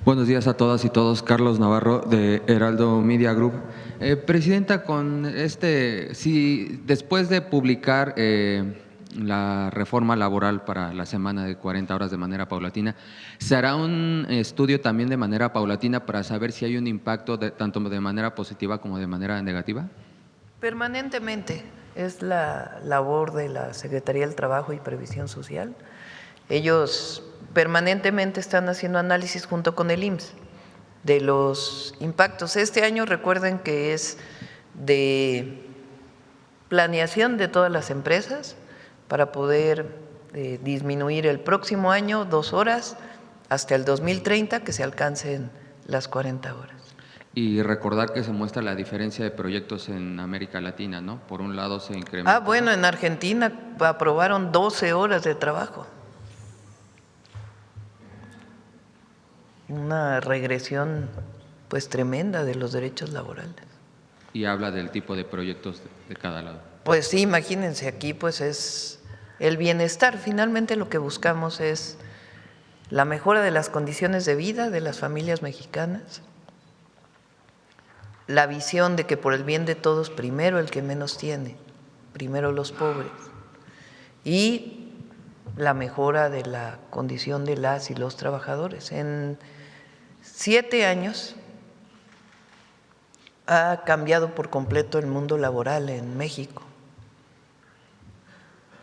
Buenos días a todas y todos. Carlos Navarro de Heraldo Media Group. Presidenta, si después de publicar la reforma laboral para la semana de 40 horas de manera paulatina, ¿se hará un estudio también de manera paulatina para saber si hay un impacto tanto de manera positiva como de manera negativa? Permanentemente es la labor de la Secretaría del Trabajo y Previsión Social. Ellos permanentemente están haciendo análisis junto con el IMSS de los impactos. Este año recuerden que es de planeación de todas las empresas para poder disminuir el próximo año 2 horas hasta el 2030 que se alcancen las 40 horas. Y recordar que se muestra la diferencia de proyectos en América Latina, ¿no? Por un lado se incrementa… Bueno, en Argentina aprobaron 12 horas de trabajo. Una regresión pues tremenda de los derechos laborales. Y habla del tipo de proyectos de cada lado. Pues sí, imagínense, aquí pues es el bienestar. Finalmente lo que buscamos es la mejora de las condiciones de vida de las familias mexicanas, la visión de que por el bien de todos, primero el que menos tiene, primero los pobres, y la mejora de la condición de las y los trabajadores. En 7 años ha cambiado por completo el mundo laboral en México.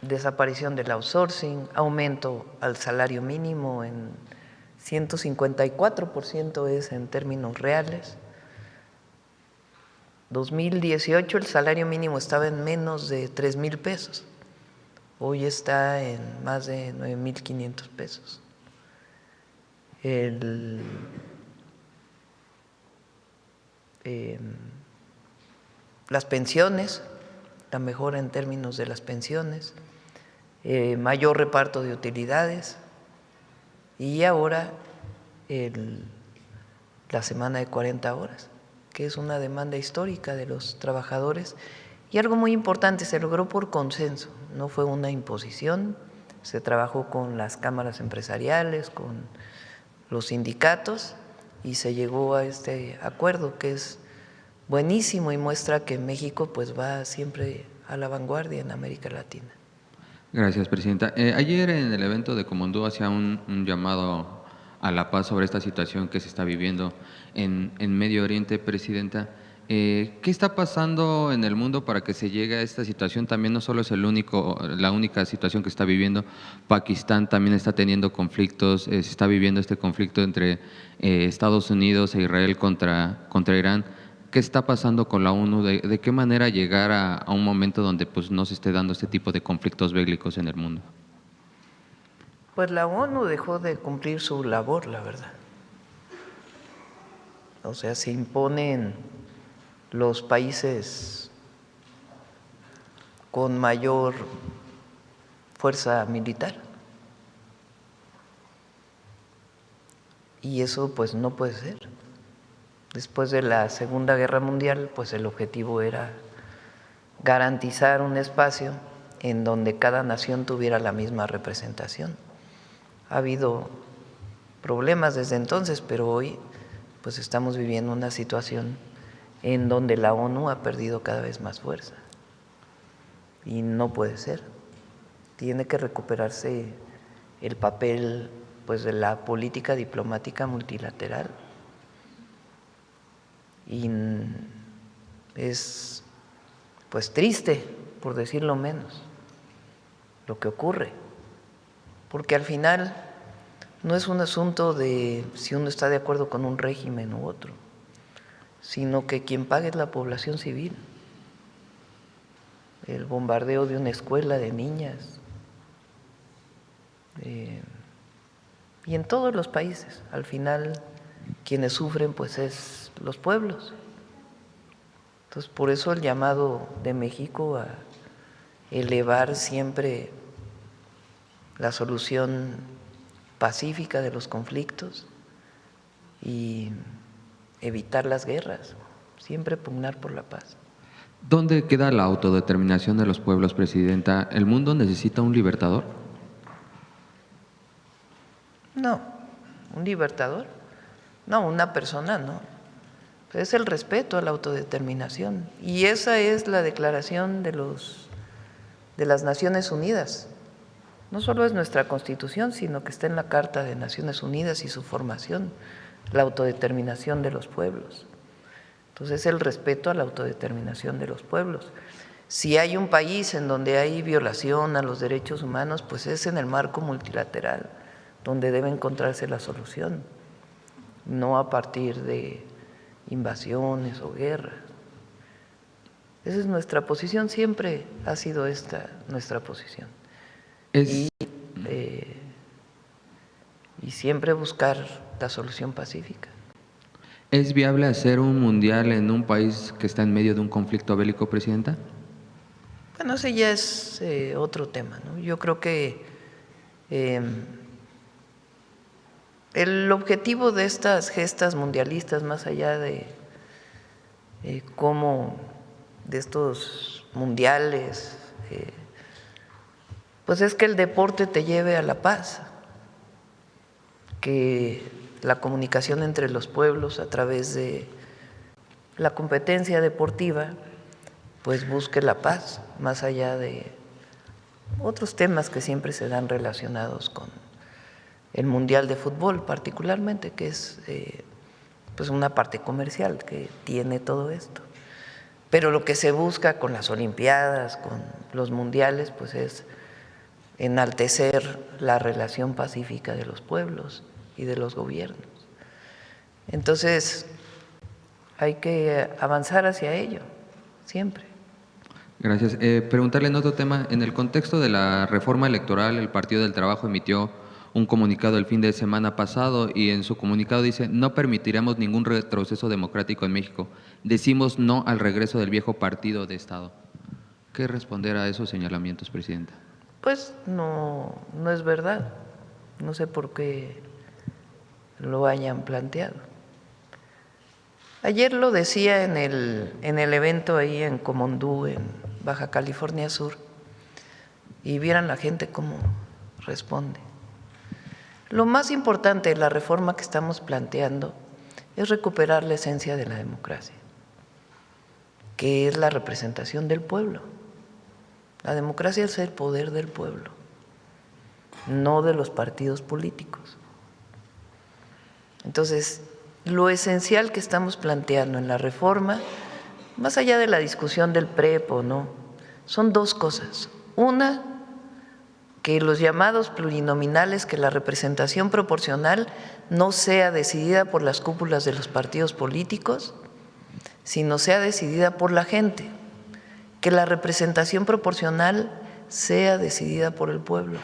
Desaparición del outsourcing, aumento al salario mínimo en 154% es en términos reales. 2018 el salario mínimo estaba en menos de 3,000 pesos, hoy está en más de 9,500 pesos. Las pensiones, la mejora en términos de las pensiones, mayor reparto de utilidades y ahora la semana de 40 horas, que es una demanda histórica de los trabajadores y algo muy importante, se logró por consenso, no fue una imposición, se trabajó con las cámaras empresariales, con los sindicatos y se llegó a este acuerdo que es buenísimo y muestra que México pues va siempre a la vanguardia en América Latina. Gracias, Presidenta. Ayer en el evento de Comondú hacía un llamado a la paz sobre esta situación que se está viviendo en Medio Oriente, Presidenta. ¿Qué está pasando en el mundo para que se llegue a esta situación? También no solo es la única situación que está viviendo. Pakistán también está teniendo conflictos, se está viviendo este conflicto entre Estados Unidos e Israel contra Irán. ¿Qué está pasando con la ONU? ¿De qué manera llegar a un momento donde pues, no se esté dando este tipo de conflictos bélicos en el mundo? Pues la ONU dejó de cumplir su labor, la verdad. O sea, se imponen los países con mayor fuerza militar. Y eso pues no puede ser. Después de la Segunda Guerra Mundial, pues el objetivo era garantizar un espacio en donde cada nación tuviera la misma representación. Ha habido problemas desde entonces, pero hoy pues estamos viviendo una situación en donde la ONU ha perdido cada vez más fuerza y no puede ser. Tiene que recuperarse el papel pues de la política diplomática multilateral y es pues triste, por decirlo menos, lo que ocurre, porque al final no es un asunto de si uno está de acuerdo con un régimen u otro, sino que quien paga es la población civil. El bombardeo de una escuela de niñas, y en todos los países, al final quienes sufren pues es los pueblos. Entonces por eso el llamado de México a elevar siempre la solución pacífica de los conflictos y evitar las guerras, siempre pugnar por la paz. ¿Dónde queda la autodeterminación de los pueblos, Presidenta? ¿El mundo necesita un libertador? No, un libertador. No, una persona no. Es el respeto a la autodeterminación. Y esa es la declaración de las Naciones Unidas. No solo es nuestra Constitución, sino que está en la Carta de Naciones Unidas y su formación, la autodeterminación de los pueblos. Entonces es el respeto a la autodeterminación de los pueblos. Si hay un país en donde hay violación a los derechos humanos, pues es en el marco multilateral donde debe encontrarse la solución, no a partir de invasiones o guerras. Esa es nuestra posición, siempre ha sido esta nuestra posición. Y siempre buscar la solución pacífica. ¿Es viable hacer un mundial en un país que está en medio de un conflicto bélico, Presidenta? Bueno, ese ya es otro tema, ¿no? Yo creo que el objetivo de estas gestas mundialistas, más allá de cómo de estos mundiales, pues es que el deporte te lleve a la paz, que la comunicación entre los pueblos a través de la competencia deportiva pues busque la paz, más allá de otros temas que siempre se dan relacionados con el Mundial de Fútbol particularmente, que es pues una parte comercial que tiene todo esto. Pero lo que se busca con las Olimpiadas, con los mundiales, pues es enaltecer la relación pacífica de los pueblos y de los gobiernos. Entonces, hay que avanzar hacia ello, siempre. Gracias. Preguntarle en otro tema, en el contexto de la reforma electoral, el Partido del Trabajo emitió un comunicado el fin de semana pasado y en su comunicado dice: no permitiremos ningún retroceso democrático en México. Decimos no al regreso del viejo partido de Estado. ¿Qué responder a esos señalamientos, Presidenta? Pues no es verdad. No sé por qué lo hayan planteado. Ayer lo decía en el evento ahí en Comondú, en Baja California Sur, y vieran la gente cómo responde. Lo más importante de la reforma que estamos planteando es recuperar la esencia de la democracia, que es la representación del pueblo. La democracia es el poder del pueblo, no de los partidos políticos. Entonces, lo esencial que estamos planteando en la reforma, más allá de la discusión del PREP o no, son dos cosas. Una, que los llamados plurinominales, que la representación proporcional no sea decidida por las cúpulas de los partidos políticos, sino sea decidida por la gente, que la representación proporcional sea decidida por el pueblo,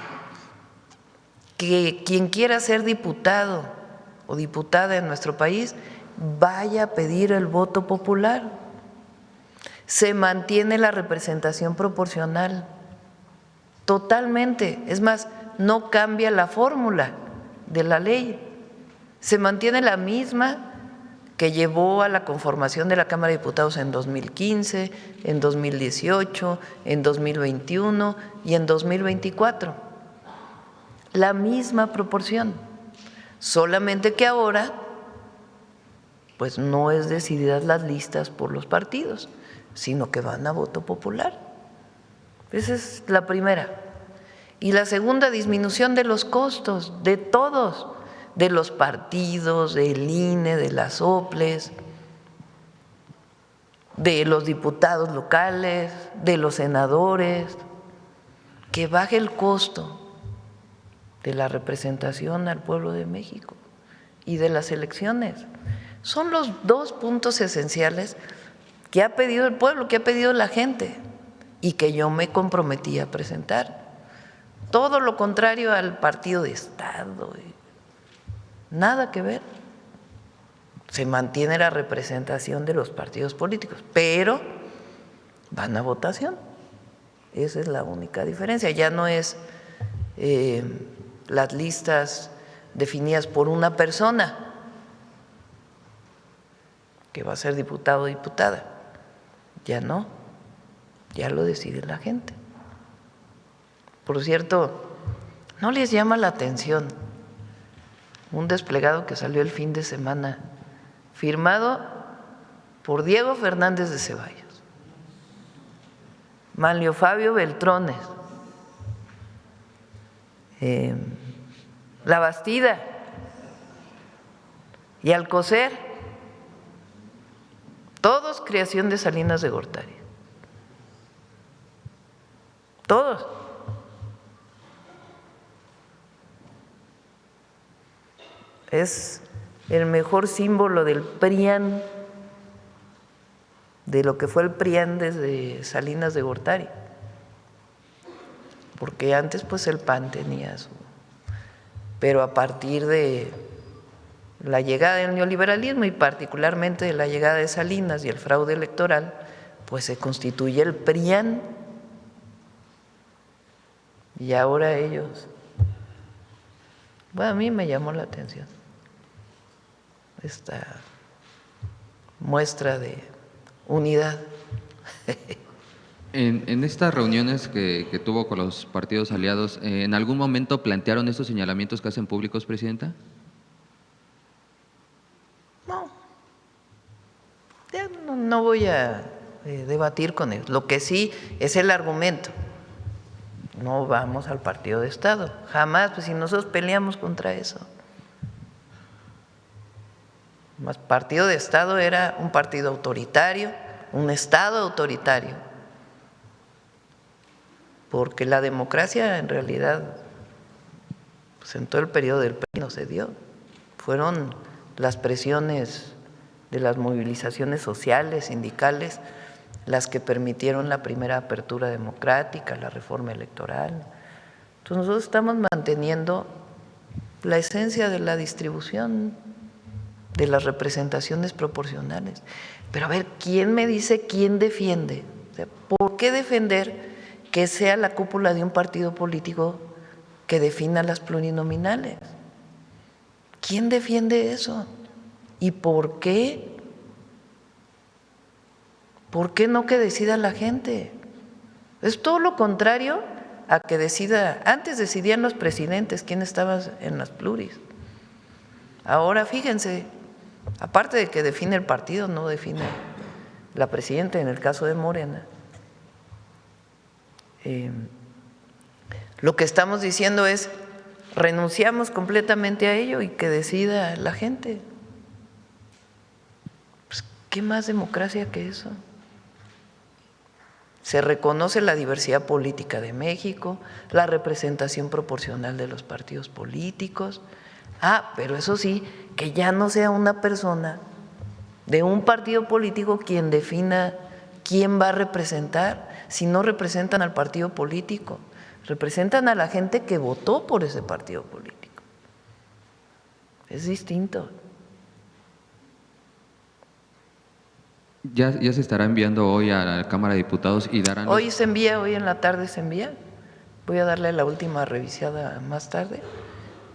que quien quiera ser diputado o diputada en nuestro país vaya a pedir el voto popular. Se mantiene la representación proporcional totalmente, es más, no cambia la fórmula de la ley, se mantiene la misma que llevó a la conformación de la Cámara de Diputados en 2015, en 2018, en 2021 y en 2024. La misma proporción, solamente que ahora pues no es decididas las listas por los partidos, sino que van a voto popular. Esa es la primera. Y la segunda, disminución de los costos de todos, de los partidos, del INE, de las OPLES, de los diputados locales, de los senadores, que baje el costo de la representación al pueblo de México y de las elecciones. Son los dos puntos esenciales que ha pedido el pueblo, que ha pedido la gente y que yo me comprometí a presentar. Todo lo contrario al partido de Estado, nada que ver. Se mantiene la representación de los partidos políticos, pero van a votación. Esa es la única diferencia. Ya no es las listas definidas por una persona que va a ser diputado o diputada. Ya no, ya lo decide la gente. Por cierto, ¿no les llama la atención un desplegado que salió el fin de semana, firmado por Diego Fernández de Ceballos, Manlio Fabio Beltrones, La Bastida y Alcocer, todos creación de Salinas de Gortari, todos. Es el mejor símbolo del PRIAN, de lo que fue el PRIAN desde Salinas de Gortari, porque antes pues el PAN tenía su… Pero a partir de la llegada del neoliberalismo y particularmente de la llegada de Salinas y el fraude electoral, pues se constituye el PRIAN. Y ahora ellos… Bueno, a mí me llamó la atención esta muestra de unidad. En estas reuniones que tuvo con los partidos aliados, ¿en algún momento plantearon estos señalamientos que hacen públicos, Presidenta? No, ya no voy a debatir con ellos. Lo que sí es el argumento. No vamos al partido de Estado, jamás, pues si nosotros peleamos contra eso. Más partido de Estado era un partido autoritario, un Estado autoritario, porque la democracia en realidad, pues en todo el periodo del PRI no se dio. Fueron las presiones de las movilizaciones sociales, sindicales, las que permitieron la primera apertura democrática, la reforma electoral. Entonces nosotros estamos manteniendo la esencia de la distribución de las representaciones proporcionales. Pero a ver, ¿quién me dice quién defiende? O sea, ¿por qué defender que sea la cúpula de un partido político que defina las plurinominales? ¿Quién defiende eso? ¿Y por qué? ¿Por qué no que decida la gente? Es todo lo contrario a que decida… Antes decidían los presidentes quién estaba en las pluris. Ahora fíjense, aparte de que define el partido, no define la presidenta en el caso de Morena. Lo que estamos diciendo es, renunciamos completamente a ello y que decida la gente. Pues, ¿qué más democracia que eso? Se reconoce la diversidad política de México, la representación proporcional de los partidos políticos. Pero eso sí, que ya no sea una persona de un partido político quien defina quién va a representar, si no representan al partido político, representan a la gente que votó por ese partido político. Es distinto. Ya se estará enviando hoy a la Cámara de Diputados y darán… Hoy se envía, hoy en la tarde se envía. Voy a darle la última revisada más tarde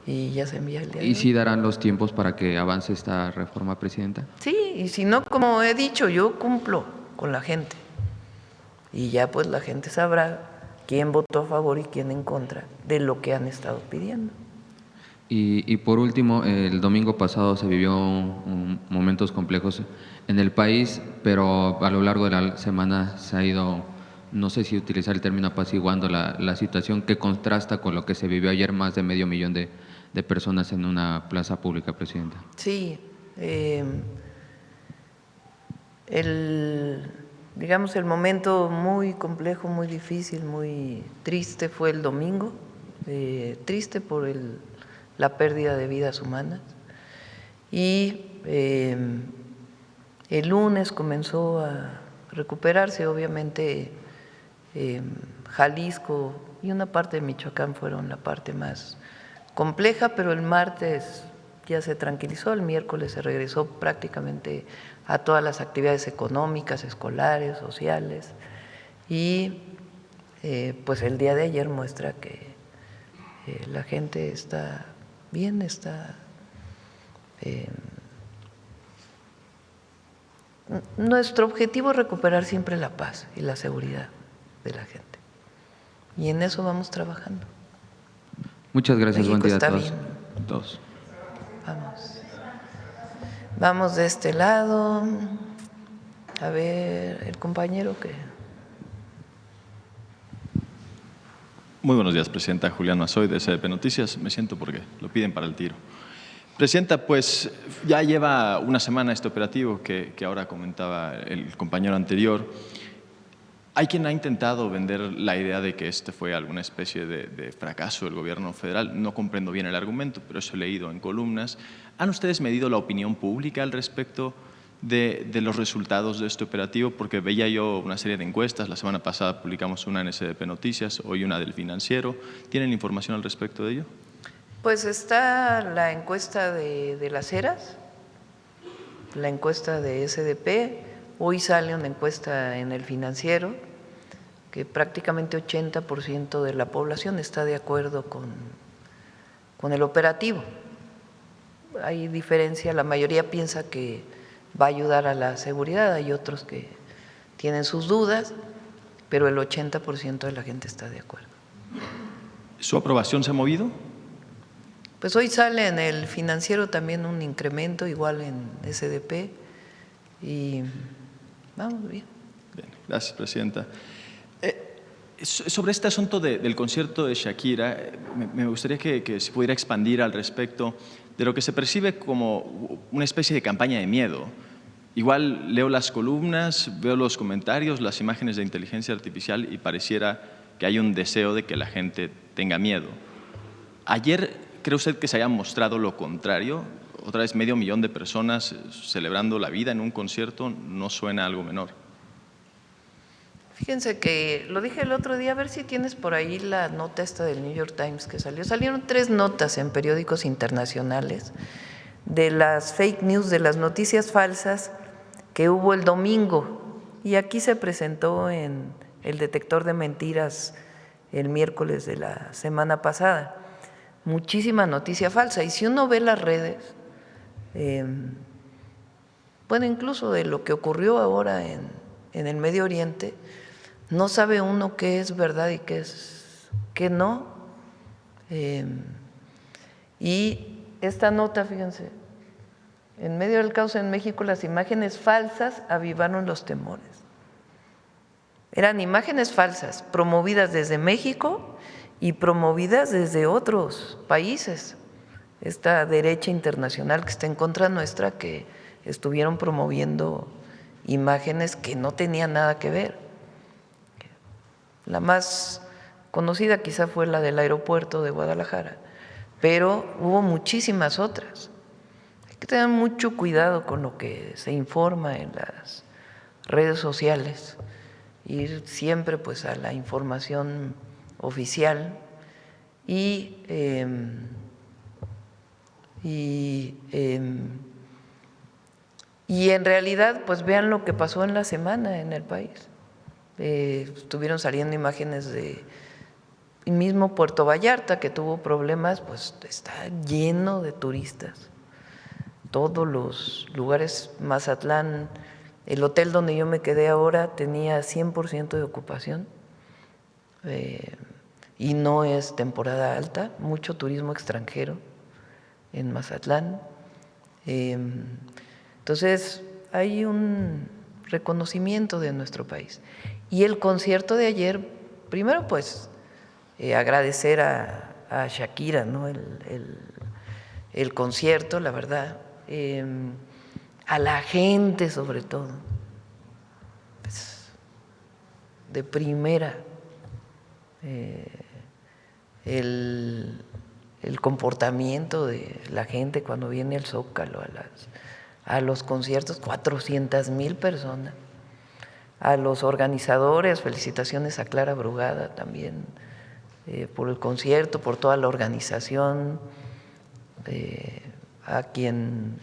y ya se envía el día de hoy. ¿Y sí darán los tiempos para que avance esta reforma, Presidenta? Sí, y si no, como he dicho, yo cumplo con la gente. Y ya pues la gente sabrá quién votó a favor y quién en contra de lo que han estado pidiendo. Y por último, el domingo pasado se vivió momentos complejos en el país, pero a lo largo de la semana se ha ido, no sé si utilizar el término apaciguando la situación que contrasta con lo que se vivió ayer, más de 500,000 de personas en una plaza pública, Presidenta. Sí, digamos, el momento muy complejo, muy difícil, muy triste fue el domingo, triste por la pérdida de vidas humanas. Y el lunes comenzó a recuperarse, obviamente Jalisco y una parte de Michoacán fueron la parte más compleja, pero el martes ya se tranquilizó, el miércoles se regresó prácticamente a todas las actividades económicas, escolares, sociales, y pues el día de ayer muestra que la gente está bien, está… Nuestro objetivo es recuperar siempre la paz y la seguridad de la gente, y en eso vamos trabajando. Muchas gracias, México buen día a está todos. bien. Todos. Vamos de este lado. A ver, el compañero que… Muy buenos días, Presidenta. Julián Mazoy, de SDP Noticias. Me siento porque lo piden para el tiro. Presidenta, pues ya lleva una semana este operativo que ahora comentaba el compañero anterior. Hay quien ha intentado vender la idea de que este fue alguna especie de fracaso del gobierno federal. No comprendo bien el argumento, pero eso he leído en columnas. ¿Han ustedes medido la opinión pública al respecto de los resultados de este operativo? Porque veía yo una serie de encuestas. La semana pasada publicamos una en SDP Noticias, hoy una del Financiero. ¿Tienen información al respecto de ello? Pues está la encuesta de Las Heras, la encuesta de SDP, hoy sale una encuesta en el Financiero que prácticamente 80% de la población está de acuerdo con el operativo. Hay diferencia, la mayoría piensa que va a ayudar a la seguridad, hay otros que tienen sus dudas, pero el 80% de la gente está de acuerdo. ¿Su aprobación se ha movido? Pues hoy sale en el Financiero también un incremento, igual en SDP, y vamos bien. Bien, gracias, Presidenta. Sobre este asunto del concierto de Shakira, me gustaría que se pudiera expandir al respecto de lo que se percibe como una especie de campaña de miedo. Igual leo las columnas, veo los comentarios, las imágenes de inteligencia artificial y pareciera que hay un deseo de que la gente tenga miedo. Ayer, ¿cree usted que se haya mostrado lo contrario? Otra vez 500,000 de personas celebrando la vida en un concierto no suena algo menor. Fíjense que lo dije el otro día, a ver si tienes por ahí la nota esta del New York Times que salió. Salieron 3 notas en periódicos internacionales de las fake news, de las noticias falsas que hubo el domingo. Y aquí se presentó en el detector de mentiras el miércoles de la semana pasada. Muchísima noticia falsa. Y si uno ve las redes, bueno, incluso de lo que ocurrió ahora en el Medio Oriente, no sabe uno qué es verdad y qué no. Y esta nota, fíjense, en medio del caos en México, las imágenes falsas avivaron los temores. Eran imágenes falsas promovidas desde México y promovidas desde otros países. Esta derecha internacional que está en contra nuestra, que estuvieron promoviendo imágenes que no tenían nada que ver. La más conocida quizá fue la del aeropuerto de Guadalajara, pero hubo muchísimas otras. Hay que tener mucho cuidado con lo que se informa en las redes sociales, ir siempre pues a la información oficial y en realidad pues vean lo que pasó en la semana en el país. Estuvieron saliendo imágenes de el mismo Puerto Vallarta, que tuvo problemas, pues está lleno de turistas. Todos los lugares, Mazatlán, el hotel donde yo me quedé ahora tenía 100% de ocupación y no es temporada alta, mucho turismo extranjero en Mazatlán. Entonces hay un reconocimiento de nuestro país. Y el concierto de ayer, primero pues agradecer a Shakira, ¿no? el concierto, la verdad, a la gente sobre todo, pues, de primera, el comportamiento de la gente cuando viene al Zócalo, a los conciertos, 400,000 personas. A los organizadores, felicitaciones a Clara Brugada también por el concierto, por toda la organización, a quien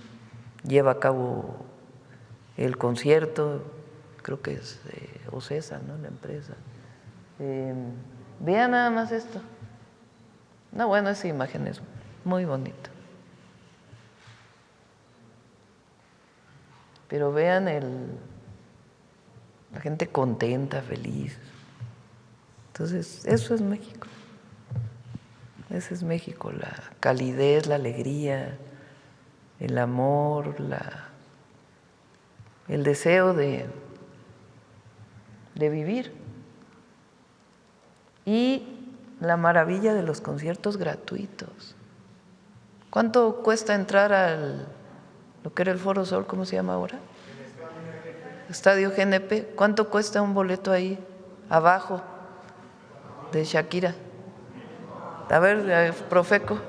lleva a cabo el concierto, creo que es Ocesa, ¿no? La empresa. Vean nada más esto. No, bueno, esa imagen es muy bonita. Pero vean la gente contenta, feliz. Entonces, eso es México. Ese es México, la calidez, la alegría, el amor, el deseo de vivir. Y la maravilla de los conciertos gratuitos. ¿Cuánto cuesta entrar al lo que era el Foro Sol, ¿cómo se llama ahora? Estadio GNP. ¿Cuánto cuesta un boleto ahí abajo de Shakira? A ver, Profeco.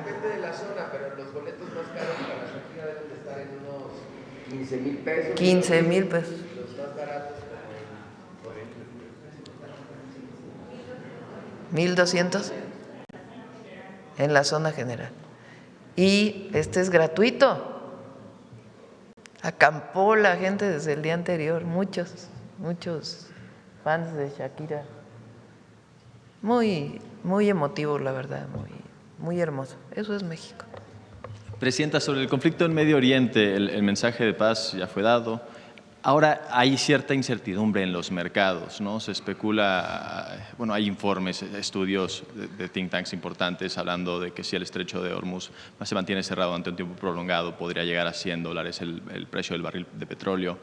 Depende de la zona, pero los boletos más caros para Shakira deben de estar en unos 15,000 pesos. 15,000 pesos. Los más baratos, 1,200 en la zona general. Y este es gratuito. Acampó la gente desde el día anterior, muchos fans de Shakira. Muy emotivo, la verdad, muy hermoso. Eso es México. Presidenta, sobre el conflicto en Medio Oriente, el mensaje de paz ya fue dado. Ahora hay cierta incertidumbre en los mercados, ¿no? Se especula, bueno, hay informes, estudios de think tanks importantes hablando de que si el estrecho de Hormuz se mantiene cerrado ante un tiempo prolongado, podría llegar a $100 el precio del barril de petróleo.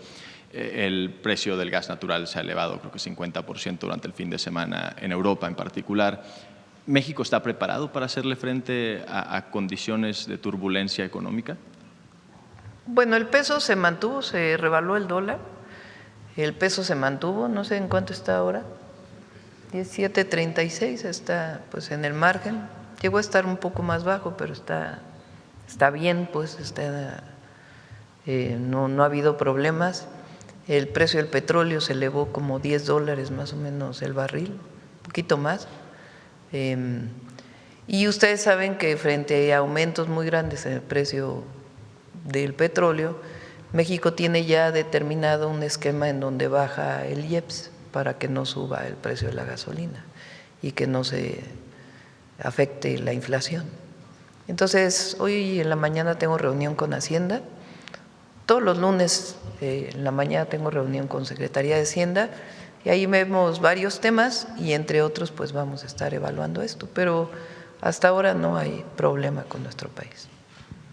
El precio del gas natural se ha elevado, creo que 50% durante el fin de semana en Europa en particular. ¿México está preparado para hacerle frente a condiciones de turbulencia económica? Bueno, el peso se mantuvo, se revaluó el dólar, el peso se mantuvo, no sé en cuánto está ahora, 17.36, está pues en el margen, llegó a estar un poco más bajo, pero está bien, pues no ha habido problemas. El precio del petróleo se elevó como $10 más o menos el barril, un poquito más. Y ustedes saben que frente a aumentos muy grandes en el precio del petróleo, México tiene ya determinado un esquema en donde baja el IEPS para que no suba el precio de la gasolina y que no se afecte la inflación. Entonces, hoy en la mañana tengo reunión con Hacienda, todos los lunes en la mañana tengo reunión con Secretaría de Hacienda y ahí vemos varios temas y entre otros pues vamos a estar evaluando esto, pero hasta ahora no hay problema con nuestro país.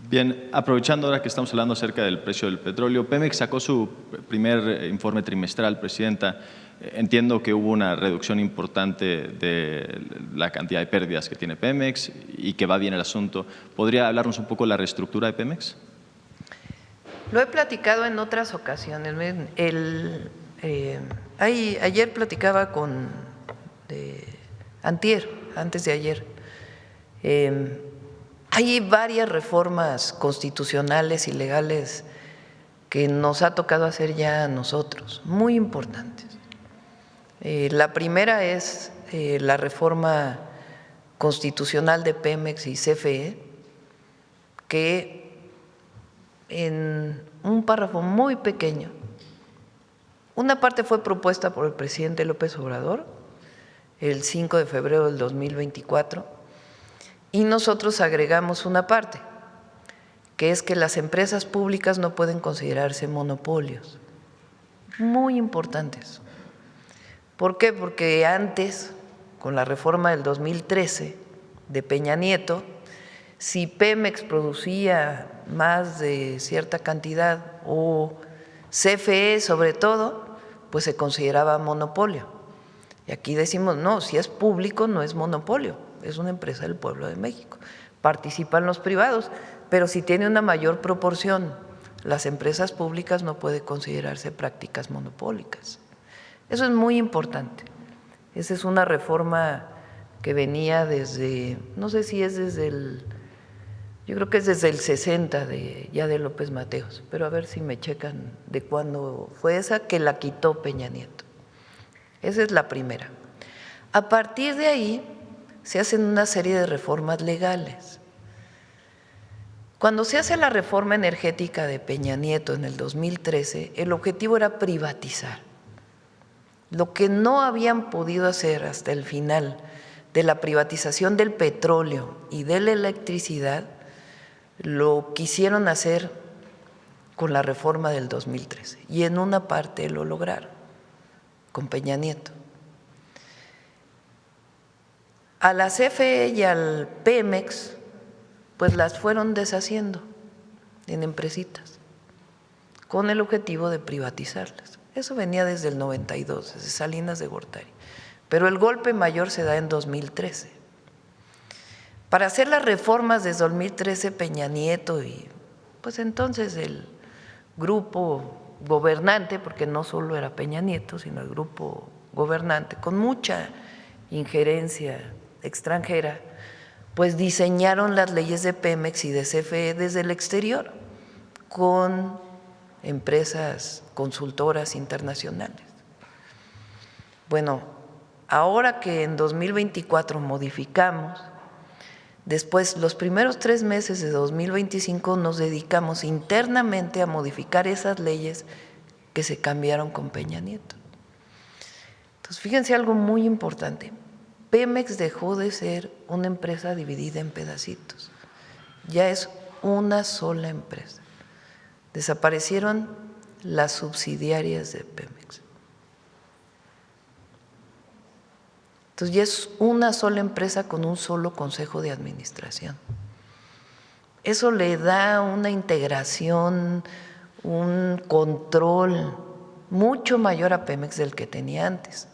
Bien, aprovechando ahora que estamos hablando acerca del precio del petróleo, Pemex sacó su primer informe trimestral, Presidenta. Entiendo que hubo una reducción importante de la cantidad de pérdidas que tiene Pemex y que va bien el asunto. ¿Podría hablarnos un poco de la reestructura de Pemex? Lo he platicado en otras ocasiones. Ayer platicaba con antes de ayer. Hay varias reformas constitucionales y legales que nos ha tocado hacer ya a nosotros, muy importantes. La primera es la reforma constitucional de Pemex y CFE, que en un párrafo muy pequeño, una parte fue propuesta por el presidente López Obrador el 5 de febrero del 2024, y nosotros agregamos una parte, que es que las empresas públicas no pueden considerarse monopolios. Muy importantes. ¿Por qué? Porque antes, con la reforma del 2013 de Peña Nieto, si Pemex producía más de cierta cantidad o CFE sobre todo, pues se consideraba monopolio. Y aquí decimos, no, si es público no es monopolio, es una empresa del pueblo de México. Participan los privados, pero si tiene una mayor proporción, las empresas públicas no pueden considerarse prácticas monopólicas. Eso es muy importante. Esa es una reforma que venía desde, no sé si es yo creo que es desde el 60 ya de López Mateos, pero a ver si me checan de cuándo fue esa que la quitó Peña Nieto. Esa es la primera. A partir de ahí se hacen una serie de reformas legales. Cuando se hace la reforma energética de Peña Nieto en el 2013, el objetivo era privatizar. Lo que no habían podido hacer hasta el final de la privatización del petróleo y de la electricidad, lo quisieron hacer con la reforma del 2013 y en una parte lo lograron con Peña Nieto. A la CFE y al Pemex pues las fueron deshaciendo en empresitas con el objetivo de privatizarlas. Eso venía desde el 92, desde Salinas de Gortari. Pero el golpe mayor se da en 2013. Para hacer las reformas desde 2013, Peña Nieto y pues entonces el grupo gobernante, porque no solo era Peña Nieto, sino el grupo gobernante, con mucha injerencia extranjera, pues diseñaron las leyes de Pemex y de CFE desde el exterior, con empresas consultoras internacionales. Bueno, ahora que en 2024 modificamos, después los primeros 3 meses de 2025 nos dedicamos internamente a modificar esas leyes que se cambiaron con Peña Nieto. Entonces, fíjense algo muy importante. Pemex dejó de ser una empresa dividida en pedacitos. Ya es una sola empresa. Desaparecieron las subsidiarias de Pemex. Entonces ya es una sola empresa con un solo consejo de administración. Eso le da una integración, un control mucho mayor a Pemex del que tenía antes.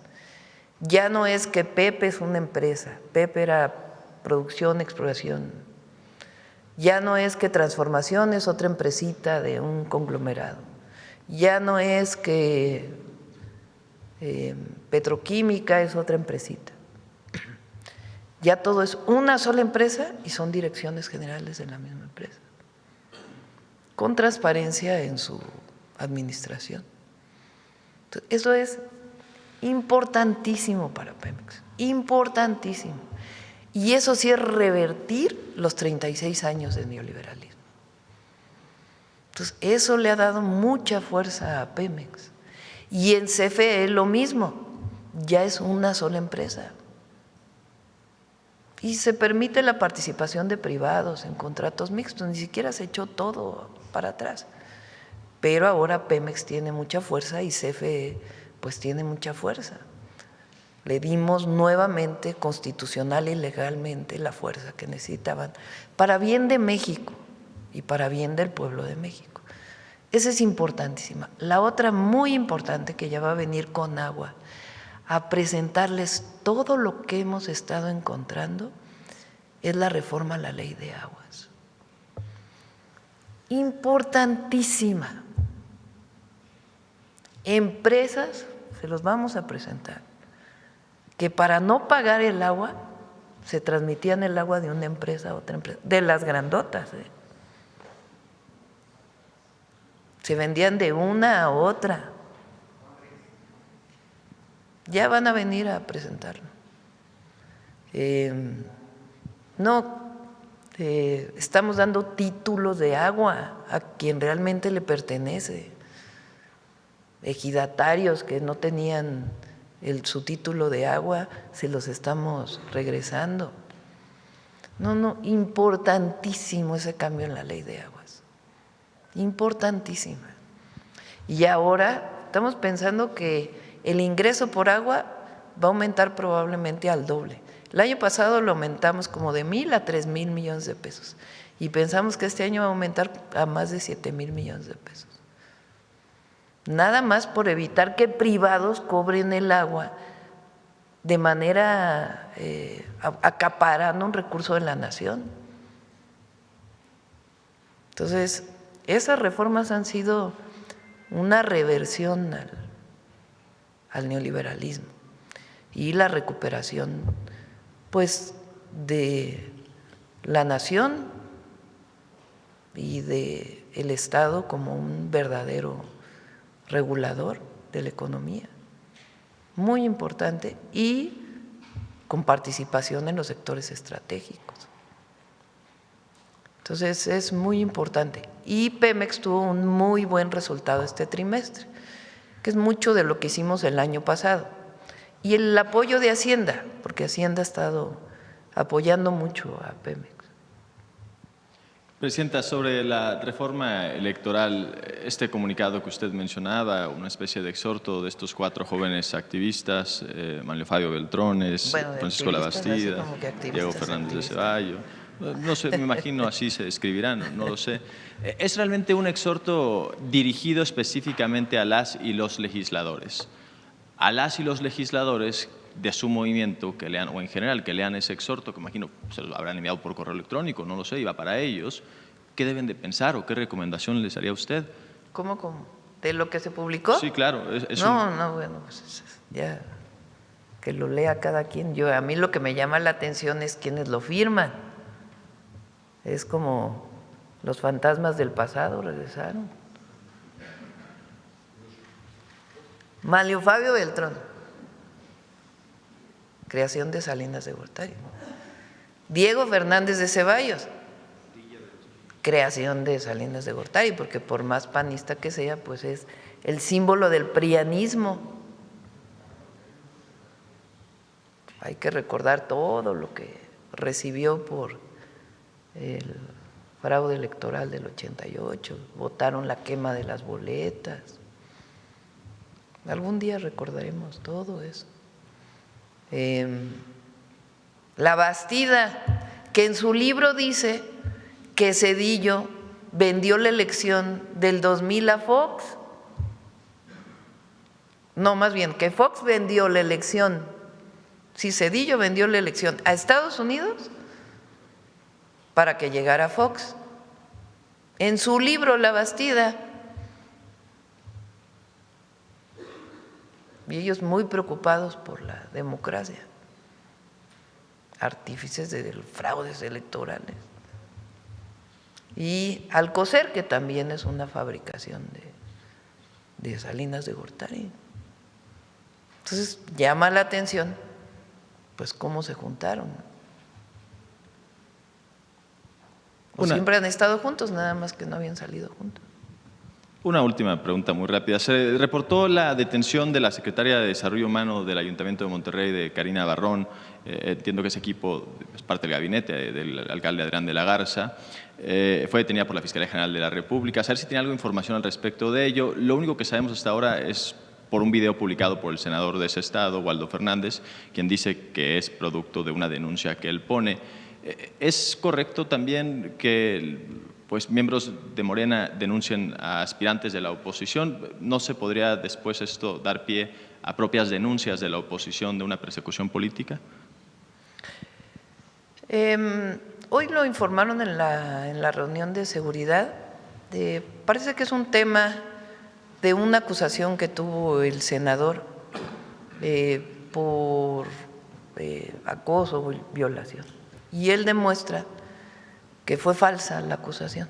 Ya no es que Pepe es una empresa, Pepe era producción, exploración. Ya no es que Transformación es otra empresita de un conglomerado. Ya no es que Petroquímica es otra empresita. Ya todo es una sola empresa y son direcciones generales de la misma empresa, con transparencia en su administración. Entonces, eso es importantísimo para Pemex, importantísimo. Y eso sí es revertir los 36 años de neoliberalismo. Entonces, eso le ha dado mucha fuerza a Pemex. Y en CFE lo mismo, ya es una sola empresa. Y se permite la participación de privados en contratos mixtos, ni siquiera se echó todo para atrás. Pero ahora Pemex tiene mucha fuerza y CFE pues tiene mucha fuerza. Le dimos nuevamente constitucional y legalmente la fuerza que necesitaban para bien de México y para bien del pueblo de México. Esa es importantísima. La otra muy importante que ya va a venir con agua a presentarles todo lo que hemos estado encontrando es la reforma a la ley de aguas. Importantísima. Empresas, se los vamos a presentar, que para no pagar el agua, se transmitían el agua de una empresa a otra empresa, de las grandotas. Se vendían de una a otra. Ya van a venir a presentarlo. Estamos dando títulos de agua a quien realmente le pertenece. Ejidatarios que no tenían su título de agua, se los estamos regresando. Importantísimo ese cambio en la ley de aguas. Importantísima. Y ahora estamos pensando que el ingreso por agua va a aumentar probablemente al doble. El año pasado lo aumentamos como de 1,000 a 3,000 millones de pesos y pensamos que este año va a aumentar a más de 7,000 millones de pesos. Nada más por evitar que privados cobren el agua de manera acaparando un recurso de la nación. Entonces, esas reformas han sido una reversión al neoliberalismo y la recuperación pues de la nación y de el Estado como un verdadero regulador de la economía, muy importante, y con participación en los sectores estratégicos. Entonces es muy importante. Y Pemex tuvo un muy buen resultado este trimestre, que es mucho de lo que hicimos el año pasado. Y el apoyo de Hacienda, porque Hacienda ha estado apoyando mucho a Pemex. Presidenta, sobre la reforma electoral, este comunicado que usted mencionaba, una especie de exhorto de estos 4 jóvenes activistas, Manlio Fabio Beltrones, Francisco Labastida, Diego Fernández de Ceballos, No sé, me imagino así se escribirán, no lo sé. Es realmente un exhorto dirigido específicamente a las y los legisladores. A las y los legisladores de su movimiento que lean, o en general que lean ese exhorto, que imagino se lo habrán enviado por correo electrónico, no lo sé, y va para ellos, ¿qué deben de pensar o qué recomendación les haría usted? ¿Cómo? ¿De lo que se publicó? Sí, claro. No, bueno, pues ya que lo lea cada quien. A mí lo que me llama la atención es quienes lo firman. Es como los fantasmas del pasado regresaron. Manlio Fabio Beltrán, creación de Salinas de Gortari. Diego Fernández de Ceballos, creación de Salinas de Gortari, porque por más panista que sea, pues es el símbolo del prianismo. Hay que recordar todo lo que recibió por el fraude electoral del 88, votaron la quema de las boletas. Algún día recordaremos todo eso. La Bastida, que en su libro dice que Zedillo vendió la elección del 2000 a Fox. No, más bien, que Fox vendió la elección. Sí, Zedillo vendió la elección a Estados Unidos para que llegara Fox. En su libro La Bastida. Y ellos muy preocupados por la democracia, artífices de fraudes electorales. Y Alcocer, que también es una fabricación de Salinas de Gortari. Entonces llama la atención pues cómo se juntaron. O siempre han estado juntos, nada más que no habían salido juntos. Una última pregunta muy rápida. Se reportó la detención de la secretaria de Desarrollo Humano del Ayuntamiento de Monterrey, de Karina Barrón. Entiendo que ese equipo es parte del gabinete del alcalde Adrián de la Garza. Fue detenida por la Fiscalía General de la República. A saber si tiene algo de información al respecto de ello. Lo único que sabemos hasta ahora es por un video publicado por el senador de ese estado, Waldo Fernández, quien dice que es producto de una denuncia que él pone. ¿Es correcto también que pues miembros de Morena denuncien a aspirantes de la oposición? ¿No se podría después esto dar pie a propias denuncias de la oposición de una persecución política? Hoy lo informaron en la reunión de seguridad. Parece que es un tema de una acusación que tuvo el senador por acoso o violación. Y él demuestra que fue falsa la acusación.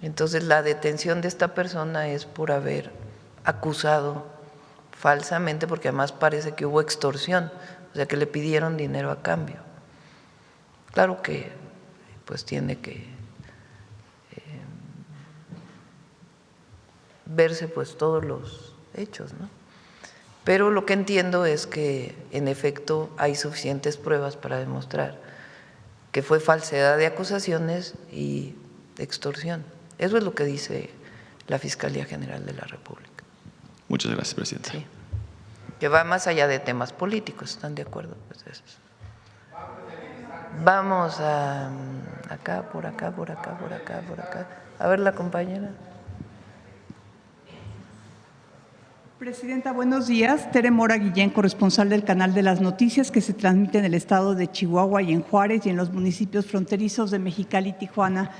Entonces la detención de esta persona es por haber acusado falsamente, porque además parece que hubo extorsión, o sea que le pidieron dinero a cambio. Claro que pues tiene que verse pues todos los hechos, ¿no? Pero lo que entiendo es que en efecto hay suficientes pruebas para demostrar que fue falsedad de acusaciones y extorsión. Eso es lo que dice la Fiscalía General de la República. Muchas gracias, presidenta. Sí. Que va más allá de temas políticos, ¿están de acuerdo? Pues eso. Vamos a acá, por acá, por acá, por acá, por acá. A ver la compañera. Presidenta, buenos días. Tere Mora Guillén, corresponsal del Canal de las Noticias, que se transmite en el estado de Chihuahua y en Juárez y en los municipios fronterizos de Mexicali y Tijuana.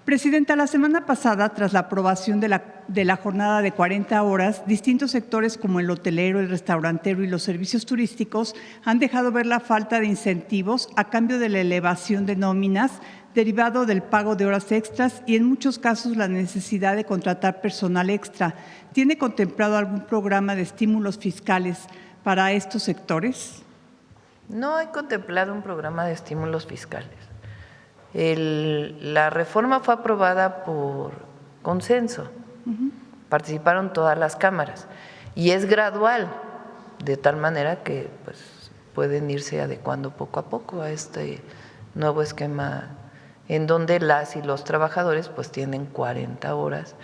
Presidenta, la semana pasada, tras la aprobación de la jornada de 40 horas, distintos sectores como el hotelero, el restaurantero y los servicios turísticos han dejado ver la falta de incentivos a cambio de la elevación de nóminas derivado del pago de horas extras y en muchos casos la necesidad de contratar personal extra. ¿Tiene contemplado algún programa de estímulos fiscales para estos sectores? No hay contemplado un programa de estímulos fiscales. La reforma fue aprobada por consenso, participaron todas las cámaras y es gradual, de tal manera que pues, pueden irse adecuando poco a poco a este nuevo esquema en donde las y los trabajadores pues tienen 40 horas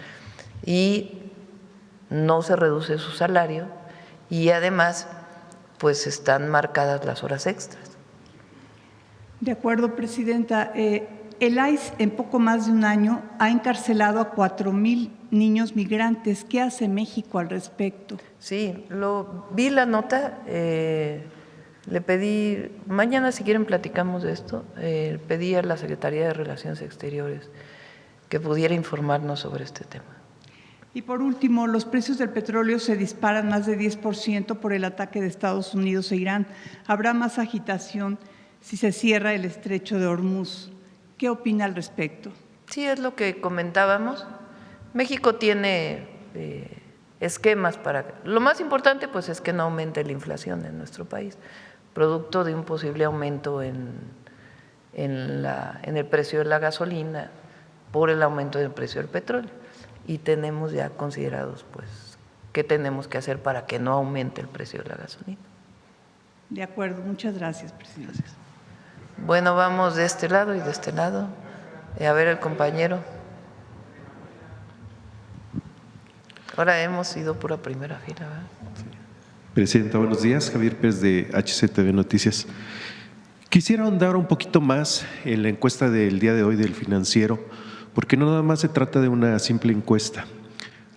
y no se reduce su salario y además pues están marcadas las horas extras. De acuerdo, Presidenta. El ICE en poco más de un año ha encarcelado a 4,000 niños migrantes. ¿Qué hace México al respecto? Sí, vi la nota, le pedí, mañana si quieren platicamos de esto, pedí a la Secretaría de Relaciones Exteriores que pudiera informarnos sobre este tema. Y por último, los precios del petróleo se disparan más de 10% por el ataque de Estados Unidos e Irán. ¿Habrá más agitación si se cierra el estrecho de Hormuz? ¿Qué opina al respecto? Sí, es lo que comentábamos. México tiene esquemas para… Lo más importante pues es que no aumente la inflación en nuestro país, producto de un posible aumento en el precio de la gasolina por el aumento del precio del petróleo. Y tenemos ya considerados pues qué tenemos que hacer para que no aumente el precio de la gasolina. De acuerdo, muchas gracias, Presidenta. Gracias. Bueno, vamos de este lado y de este lado. A ver el compañero. Ahora hemos ido pura primera fila, ¿verdad? Presidenta, buenos días. Javier Pérez de HCTV Noticias. Quisiera ahondar un poquito más en la encuesta del día de hoy del Financiero, porque no nada más se trata de una simple encuesta.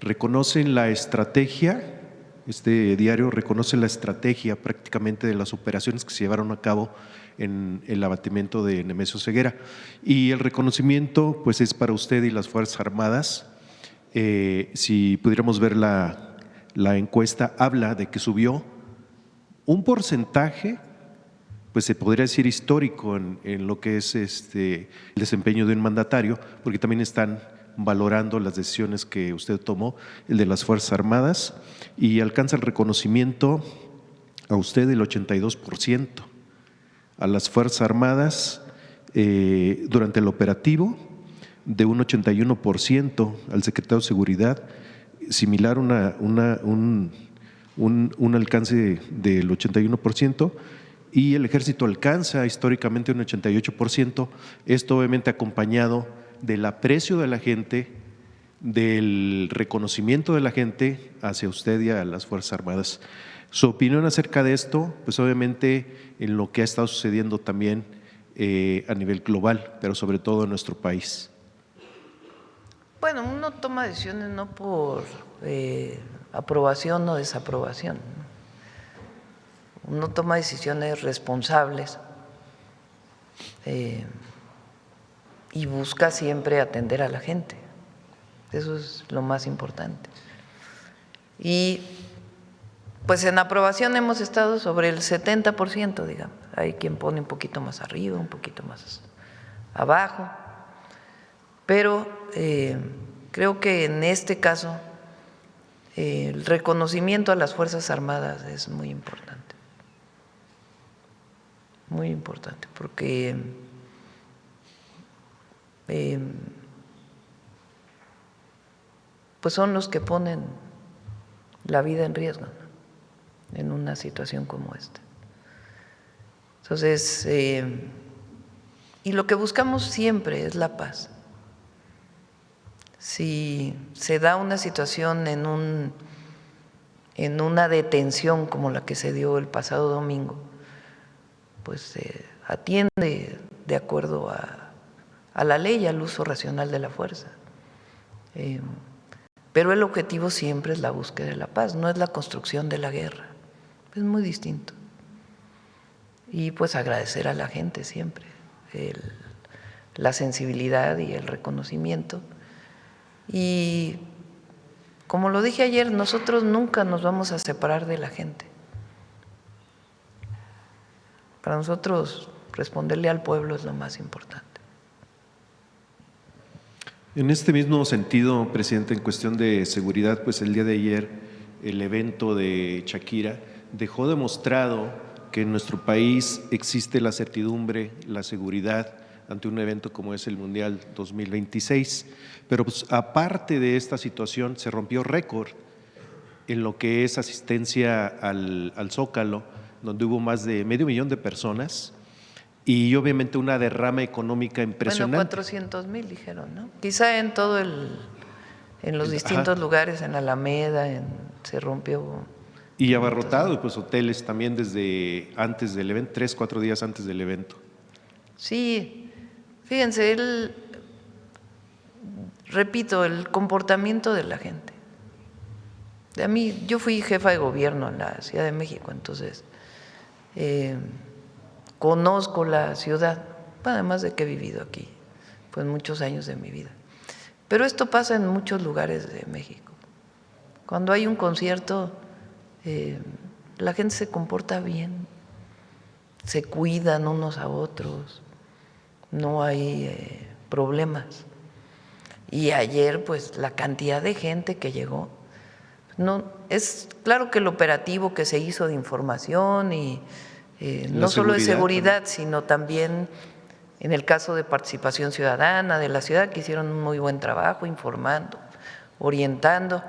Reconocen la estrategia, este diario reconoce la estrategia prácticamente de las operaciones que se llevaron a cabo en el abatimiento de Nemesio Ceguera. Y el reconocimiento pues es para usted y las Fuerzas Armadas. Si pudiéramos ver la encuesta, habla de que subió un porcentaje, pues se podría decir histórico en lo que es el desempeño de un mandatario, porque también están valorando las decisiones que usted tomó, el de las Fuerzas Armadas, y alcanza el reconocimiento a usted del 82%, a las Fuerzas Armadas durante el operativo de un 81%, al secretario de Seguridad, similar un alcance del 81%, y el Ejército alcanza históricamente un 88%, esto obviamente acompañado del aprecio de la gente, del reconocimiento de la gente hacia usted y a las Fuerzas Armadas. Su opinión acerca de esto, pues obviamente en lo que ha estado sucediendo también a nivel global, pero sobre todo en nuestro país. Bueno, uno toma decisiones no por aprobación o desaprobación. Uno toma decisiones responsables y busca siempre atender a la gente. Eso es lo más importante. Y pues en aprobación hemos estado sobre el 70%, digamos. Hay quien pone un poquito más arriba, un poquito más abajo, pero creo que en este caso el reconocimiento a las Fuerzas Armadas es muy importante, porque pues son los que ponen la vida en riesgo, ¿no?, en una situación como esta. Entonces, y lo que buscamos siempre es la paz. Si se da una situación en una detención como la que se dio el pasado domingo, pues se atiende de acuerdo a la ley, al uso racional de la fuerza. Pero el objetivo siempre es la búsqueda de la paz, no es la construcción de la guerra. Es muy distinto. Y pues agradecer a la gente siempre la sensibilidad y el reconocimiento. Y como lo dije ayer, nosotros nunca nos vamos a separar de la gente. Para nosotros responderle al pueblo es lo más importante. En este mismo sentido, presidente, en cuestión de seguridad, pues el día de ayer el evento de Shakira dejó demostrado que en nuestro país existe la certidumbre, la seguridad ante un evento como es el Mundial 2026. Pero pues, aparte de esta situación, se rompió récord en lo que es asistencia al Zócalo, donde hubo más de 500,000 de personas y obviamente una derrama económica impresionante. Bueno, 400,000 dijeron, ¿no? Quizá en todo en los distintos lugares, en Alameda, se rompió. Y abarrotado, pues hoteles también desde antes del evento, 3, 4 días antes del evento. Sí, fíjense, repito, el comportamiento de la gente. A mí, yo fui jefa de gobierno en la Ciudad de México, entonces conozco la ciudad, además de que he vivido aquí pues muchos años de mi vida. Pero esto pasa en muchos lugares de México. Cuando hay un concierto, la gente se comporta bien, se cuidan unos a otros, no hay problemas. Y ayer, pues, la cantidad de gente que llegó, no, es claro que el operativo que se hizo de información y no solo de seguridad, sino también en el caso de participación ciudadana de la ciudad, que hicieron un muy buen trabajo informando, orientando.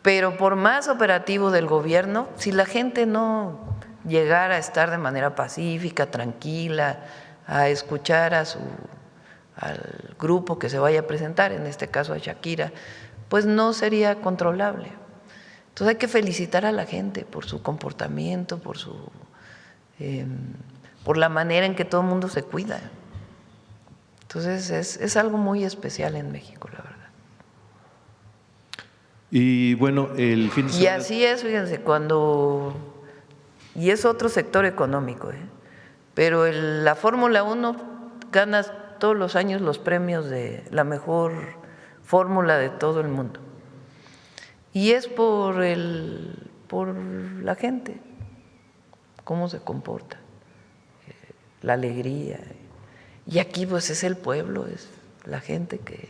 Pero por más operativo del gobierno, si la gente no llegara a estar de manera pacífica, tranquila, a escuchar al grupo que se vaya a presentar, en este caso a Shakira, pues no sería controlable. Entonces hay que felicitar a la gente por su comportamiento, por la manera en que todo el mundo se cuida. Entonces es algo muy especial en México, la verdad. Y bueno, el fin de semana… Y así es, fíjense, y es otro sector económico, pero la Fórmula 1 gana todos los años los premios de la mejor fórmula de todo el mundo. Y es por la gente, cómo se comporta, la alegría. Y aquí pues es el pueblo, es la gente que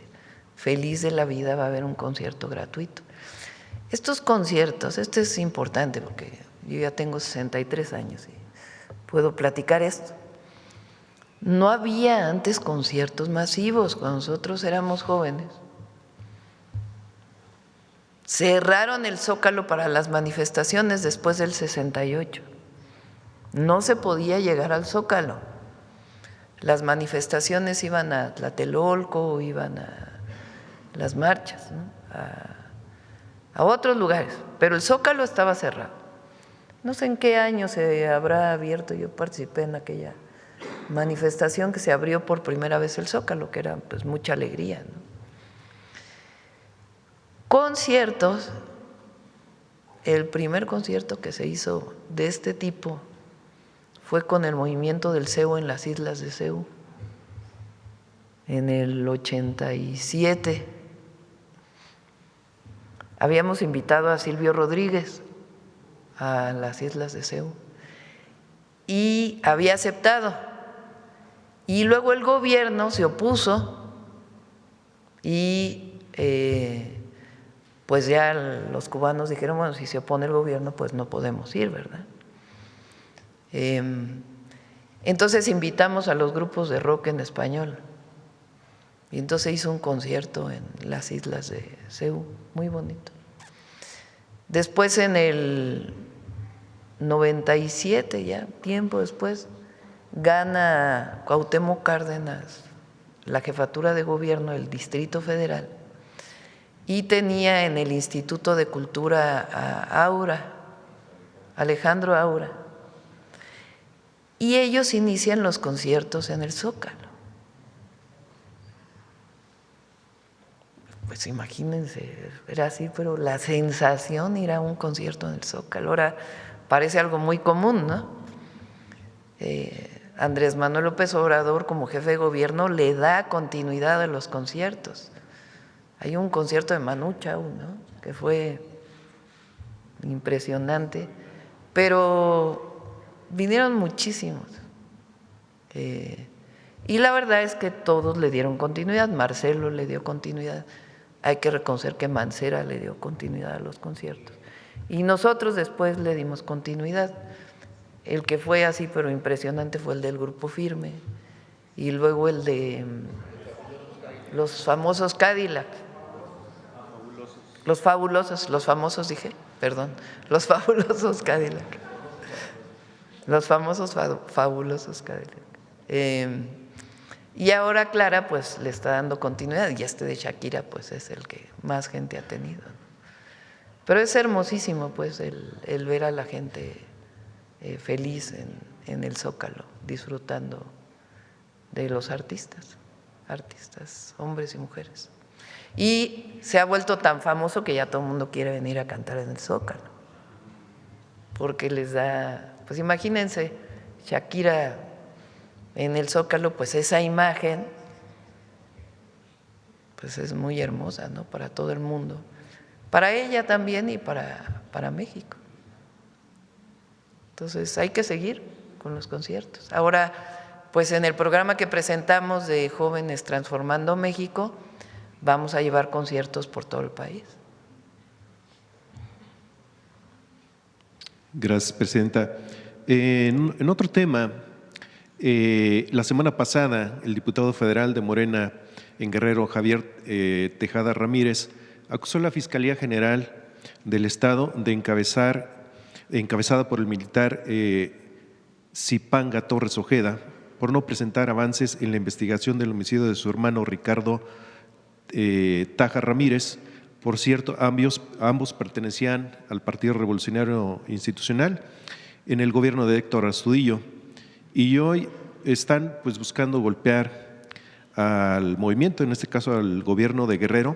feliz de la vida va a ver un concierto gratuito. Estos conciertos, esto es importante porque yo ya tengo 63 años y puedo platicar esto. No había antes conciertos masivos cuando nosotros éramos jóvenes. Cerraron el Zócalo para las manifestaciones después del 68. No se podía llegar al Zócalo. Las manifestaciones iban a Tlatelolco, iban a las marchas, ¿no? a otros lugares, pero el Zócalo estaba cerrado. No sé en qué año se habrá abierto, yo participé en aquella manifestación que se abrió por primera vez el Zócalo, que era pues mucha alegría, ¿no? Conciertos, el primer concierto que se hizo de este tipo fue con el movimiento del CEU en las islas de CEU, en el 87. Habíamos invitado a Silvio Rodríguez a las islas de CEU y había aceptado. Y luego el gobierno se opuso y pues ya los cubanos dijeron, bueno, si se opone el gobierno, pues no podemos ir, ¿verdad? Entonces invitamos a los grupos de rock en español y entonces hizo un concierto en las islas de CEU, muy bonito. Después en el 97, ya tiempo después, gana Cuauhtémoc Cárdenas la jefatura de gobierno del Distrito Federal y tenía en el Instituto de Cultura a Aura, Alejandro Aura, y ellos inician los conciertos en el Zócalo. Pues imagínense, era así, pero la sensación ir a un concierto en el Zócalo ahora parece algo muy común, ¿no? Andrés Manuel López Obrador, como jefe de gobierno, le da continuidad a los conciertos. Hay un concierto de Manu Chao, ¿no?, que fue impresionante, pero vinieron muchísimos. Y la verdad es que todos le dieron continuidad. Marcelo le dio continuidad. Hay que reconocer que Mancera le dio continuidad a los conciertos. Y nosotros después le dimos continuidad. El que fue así, pero impresionante, fue el del Grupo Firme. Y luego el de los famosos Cadillac. Los famosos Cadillac. Los famosos fabulosos Cadillac. Y ahora Clara pues le está dando continuidad y este de Shakira pues es el que más gente ha tenido. Pero es hermosísimo pues el ver a la gente feliz en el Zócalo, disfrutando de los artistas, hombres y mujeres. Y se ha vuelto tan famoso que ya todo el mundo quiere venir a cantar en el Zócalo, porque les da, pues imagínense, Shakira en el Zócalo, pues esa imagen pues es muy hermosa, ¿no? Para todo el mundo, para ella también y para México. Entonces hay que seguir con los conciertos. Ahora, pues en el programa que presentamos de Jóvenes Transformando México, vamos a llevar conciertos por todo el país. Gracias, presidenta. En otro tema, la semana pasada el diputado federal de Morena en Guerrero, Javier Tejada Ramírez, acusó a la Fiscalía General del Estado de encabezada por el militar Zipanga Torres Ojeda, por no presentar avances en la investigación del homicidio de su hermano Ricardo Taja Ramírez. Por cierto, ambos pertenecían al Partido Revolucionario Institucional en el gobierno de Héctor Astudillo, y hoy están pues buscando golpear al movimiento, en este caso al gobierno de Guerrero.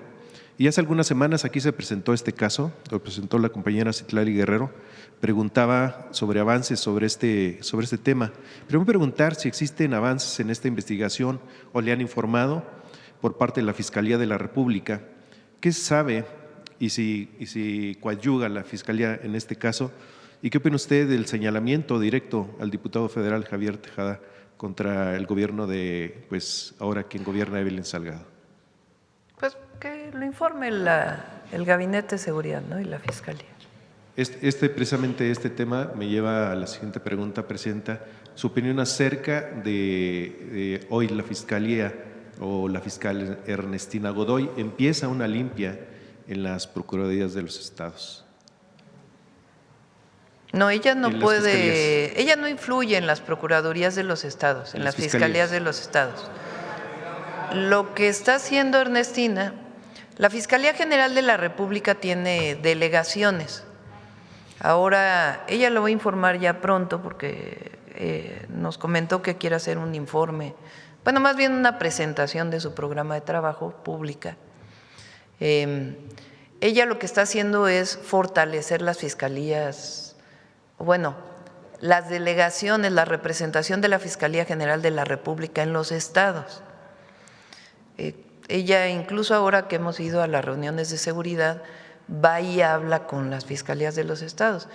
Y hace algunas semanas aquí se presentó este caso, lo presentó la compañera Citlali Guerrero, preguntaba sobre avances sobre este tema. Pero voy a preguntar si existen avances en esta investigación o le han informado por parte de la Fiscalía de la República. ¿Qué se sabe y si coadyuga la Fiscalía en este caso? ¿Y qué opina usted del señalamiento directo al diputado federal Javier Tejada contra el gobierno de, pues ahora quien gobierna, Evelyn Salgado? Pues que lo informe el Gabinete de Seguridad, ¿no? Y la Fiscalía. Precisamente este tema me lleva a la siguiente pregunta, presidenta. Su opinión acerca de hoy la Fiscalía o la fiscal Ernestina Godoy empieza una limpia en las procuradurías de los estados. No, ella no puede, ella no influye en las procuradurías de los estados, en las fiscalías de los estados. Lo que está haciendo Ernestina, la Fiscalía General de la República tiene delegaciones. Ahora, ella lo va a informar ya pronto porque nos comentó que quiere hacer un informe, bueno, más bien una presentación de su programa de trabajo pública. Ella lo que está haciendo es fortalecer las fiscalías, bueno, las delegaciones, la representación de la Fiscalía General de la República en los estados. Ella, incluso ahora que hemos ido a las reuniones de seguridad, va y habla con las fiscalías de los estados.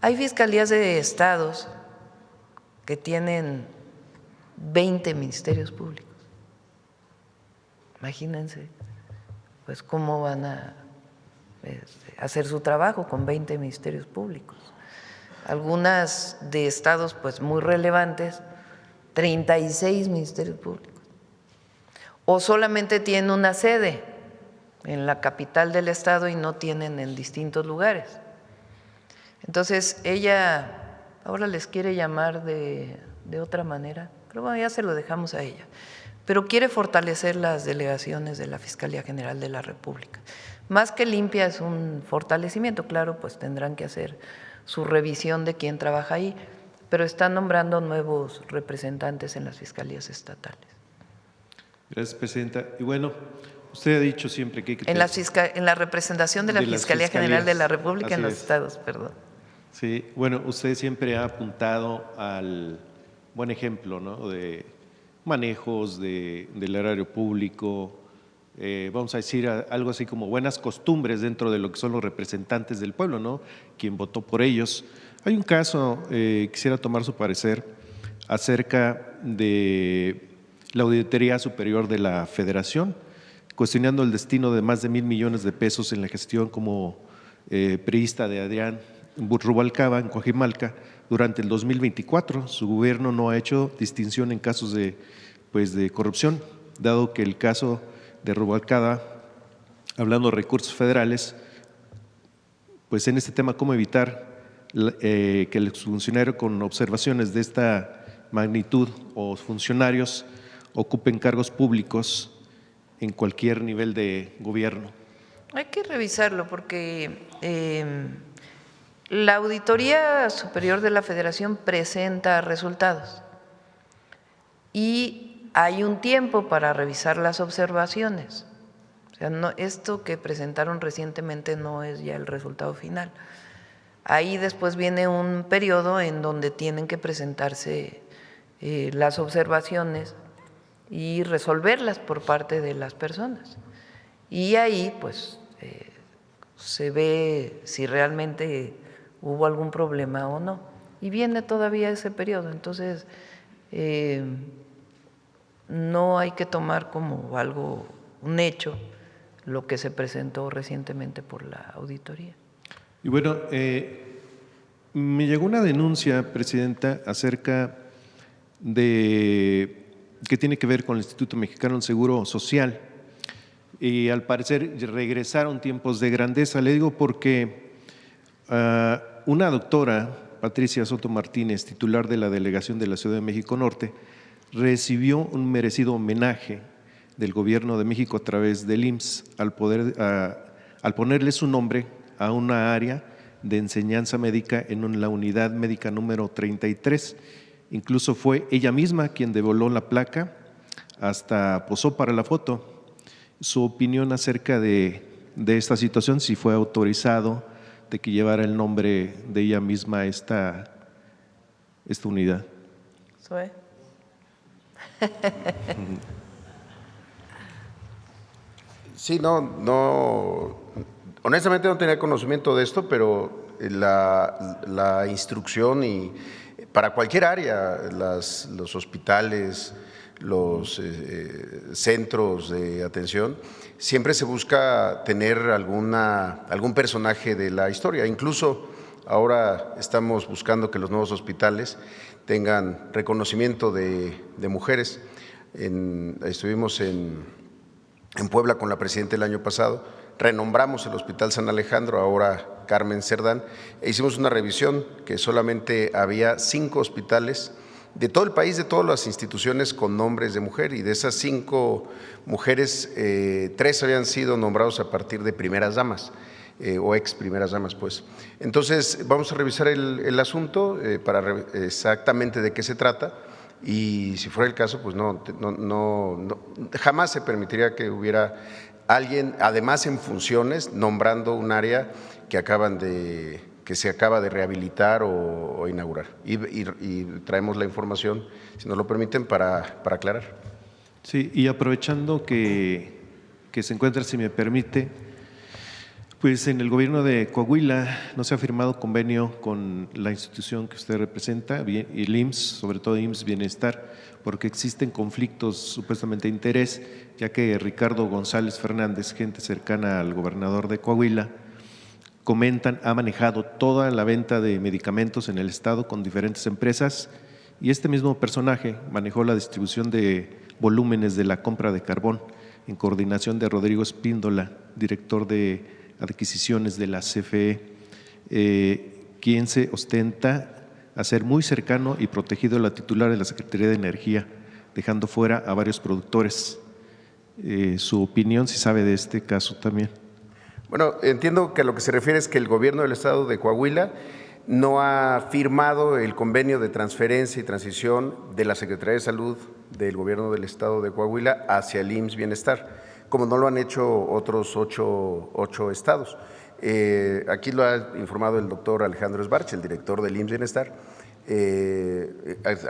Hay fiscalías de estados que tienen 20 ministerios públicos. Imagínense, pues cómo van a hacer su trabajo con 20 ministerios públicos. Algunas de estados pues muy relevantes, 36 ministerios públicos. O solamente tienen una sede en la capital del estado y no tienen en distintos lugares. Entonces ella ahora les quiere llamar de otra manera, pero bueno, ya se lo dejamos a ella. Pero quiere fortalecer las delegaciones de la Fiscalía General de la República. Más que limpia es un fortalecimiento, claro, pues tendrán que hacer su revisión de quién trabaja ahí, pero están nombrando nuevos representantes en las fiscalías estatales. Gracias, presidenta. Y bueno, usted ha dicho siempre que hay que… En la representación de la Fiscalía General de la República en los estados, perdón. Sí, bueno, usted siempre ha apuntado al buen ejemplo, ¿no?, de manejos del erario público, vamos a decir algo así como buenas costumbres dentro de lo que son los representantes del pueblo, ¿no?, quien votó por ellos. Hay un caso, quisiera tomar su parecer acerca de la Auditoría Superior de la Federación, cuestionando el destino de más de 1,000 millones de pesos en la gestión como priista de Adrián Rubalcaba en Coajimalca durante el 2024. Su gobierno no ha hecho distinción en casos de corrupción, dado que el caso de Rubalcaba, hablando de recursos federales, pues en este tema, ¿cómo evitar que el exfuncionario con observaciones de esta magnitud o funcionarios ocupen cargos públicos en cualquier nivel de gobierno? Hay que revisarlo porque la Auditoría Superior de la Federación presenta resultados y hay un tiempo para revisar las observaciones. O sea, no, esto que presentaron recientemente no es ya el resultado final. Ahí después viene un periodo en donde tienen que presentarse las observaciones y resolverlas por parte de las personas. Y ahí pues se ve si realmente hubo algún problema o no. Y viene todavía ese periodo, entonces no hay que tomar como algo, un hecho, lo que se presentó recientemente por la auditoría. Y bueno, me llegó una denuncia, Presidenta, acerca de que tiene que ver con el Instituto Mexicano del Seguro Social. Y al parecer regresaron tiempos de grandeza. Le digo porque una doctora, Patricia Soto Martínez, titular de la Delegación de la Ciudad de México Norte, recibió un merecido homenaje del Gobierno de México a través del IMSS al ponerle su nombre a una área de enseñanza médica en la unidad médica número 33. Incluso fue ella misma quien devoló la placa, hasta posó para la foto. Su opinión acerca de esta situación, si fue autorizado de que llevara el nombre de ella misma esta unidad. ¿Soy? Sí, no, honestamente no tenía conocimiento de esto, pero la instrucción y para cualquier área, los hospitales, los centros de atención, siempre se busca tener algún personaje de la historia. Incluso ahora estamos buscando que los nuevos hospitales tengan reconocimiento de mujeres. Estuvimos en Puebla con la presidenta el año pasado, renombramos el Hospital San Alejandro, ahora Carmen Cerdán, e hicimos una revisión que solamente había 5 hospitales de todo el país, de todas las instituciones con nombres de mujer, y de esas 5 mujeres, 3 habían sido nombrados a partir de primeras damas, o ex primeras damas, pues. Entonces, vamos a revisar el asunto para ver exactamente de qué se trata, y si fuera el caso, pues jamás se permitiría que hubiera alguien, además en funciones, nombrando un área que se acaba de rehabilitar o inaugurar. Y traemos la información, si nos lo permiten, para aclarar. Sí, y aprovechando que se encuentra, si me permite, pues en el gobierno de Coahuila no se ha firmado convenio con la institución que usted representa, y el IMSS, sobre todo IMSS Bienestar, porque existen conflictos supuestamente de interés, ya que Ricardo González Fernández, gente cercana al gobernador de Coahuila, comentan, ha manejado toda la venta de medicamentos en el estado con diferentes empresas, y este mismo personaje manejó la distribución de volúmenes de la compra de carbón en coordinación de Rodrigo Espíndola, director de adquisiciones de la CFE, quien se ostenta a ser muy cercano y protegido de la titular de la Secretaría de Energía, dejando fuera a varios productores. Su opinión, si sabe de este caso también. Bueno, entiendo que a lo que se refiere es que el gobierno del estado de Coahuila no ha firmado el convenio de transferencia y transición de la Secretaría de Salud del gobierno del estado de Coahuila hacia el IMSS Bienestar, como no lo han hecho otros 8 estados. Aquí lo ha informado el doctor Alejandro Esbarch, el director del IMSS Bienestar.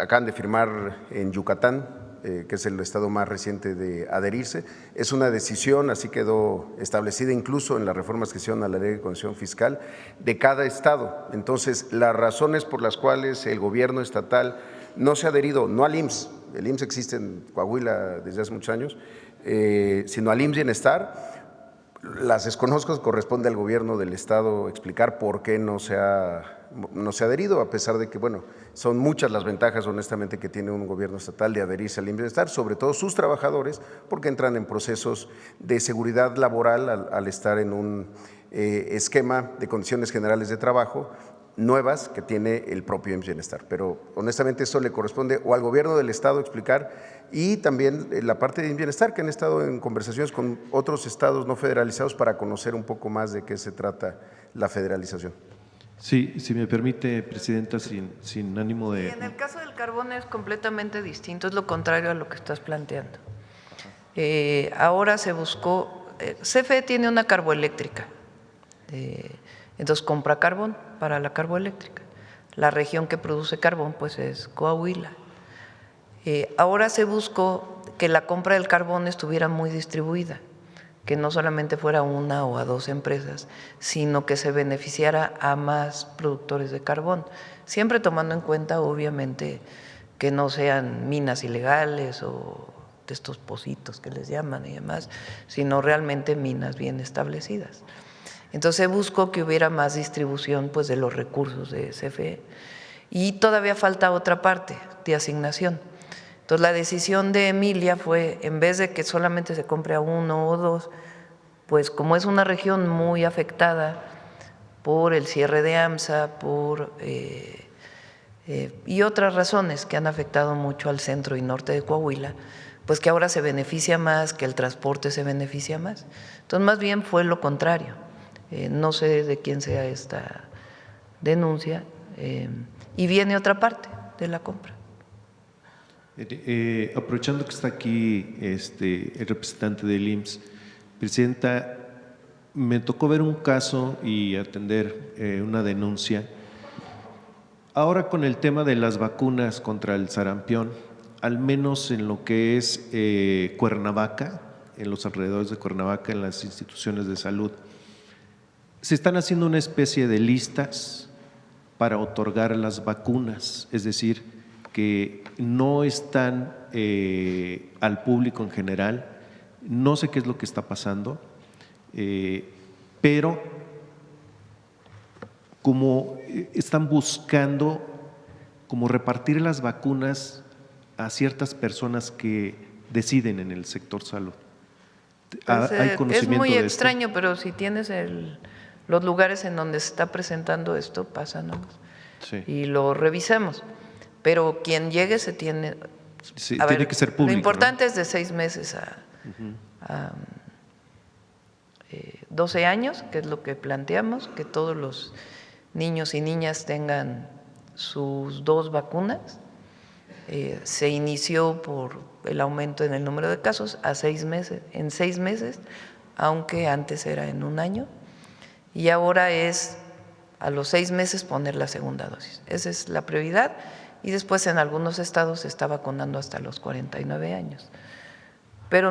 Acaban de firmar en Yucatán, que es el estado más reciente de adherirse. Es una decisión, así quedó establecida incluso en las reformas que hicieron a la Ley de Constitución Fiscal de cada estado. Entonces, las razones por las cuales el gobierno estatal no se ha adherido, no al IMSS, el IMSS existe en Coahuila desde hace muchos años, sino al IMSS Bienestar, las desconozco, corresponde al gobierno del estado explicar por qué no se ha adherido, a pesar de que, bueno, son muchas las ventajas, honestamente, que tiene un gobierno estatal de adherirse al IMSS Bienestar, sobre todo sus trabajadores, porque entran en procesos de seguridad laboral al estar en un esquema de condiciones generales de trabajo nuevas que tiene el propio IMSS Bienestar. Pero honestamente esto le corresponde o al gobierno del estado explicar, y también la parte de IMSS Bienestar, que han estado en conversaciones con otros estados no federalizados para conocer un poco más de qué se trata la federalización. Sí, si me permite, Presidenta, sin ánimo de… En el caso del carbón es completamente distinto, es lo contrario a lo que estás planteando. Ahora se buscó, CFE tiene una carboeléctrica, entonces compra carbón para la carboeléctrica. La región que produce carbón pues es Coahuila. Ahora se buscó que la compra del carbón estuviera muy distribuida, que no solamente fuera una o a dos empresas, sino que se beneficiara a más productores de carbón, siempre tomando en cuenta, obviamente, que no sean minas ilegales o de estos pocitos que les llaman y demás, sino realmente minas bien establecidas. Entonces buscó que hubiera más distribución pues, de los recursos de CFE. Y todavía falta otra parte de asignación. Entonces la decisión de Emilia fue, en vez de que solamente se compre a uno o dos, pues como es una región muy afectada por el cierre de AMSA, y otras razones que han afectado mucho al centro y norte de Coahuila, pues que ahora se beneficia más, que el transporte se beneficia más. Entonces más bien fue lo contrario. No sé de quién sea esta denuncia, y viene otra parte de la compra. Aprovechando que está aquí el representante del IMSS, Presidenta, me tocó ver un caso y atender una denuncia. Ahora con el tema de las vacunas contra el sarampión, al menos en lo que es Cuernavaca, en los alrededores de Cuernavaca, en las instituciones de salud, se están haciendo una especie de listas para otorgar las vacunas, es decir, que no están al público en general. No sé qué es lo que está pasando, pero como están buscando como repartir las vacunas a ciertas personas que deciden en el sector salud. ¿Hay conocimiento es muy de esto? extraño, pero si tienes los lugares en donde se está presentando esto, pásanos Sí. y lo revisamos. Pero quien llegue se tiene… Sí, a tiene ver, que ser público. Lo importante ¿no? es de 6 meses a 12 años, que es lo que planteamos, que todos los niños y niñas tengan sus 2 vacunas. Se inició por el aumento en el número de casos a 6 meses, en 6 meses, aunque antes era en 1 año, y ahora es a los 6 meses poner la segunda dosis. Esa es la prioridad, y después en algunos estados se está vacunando hasta los 49 años. Pero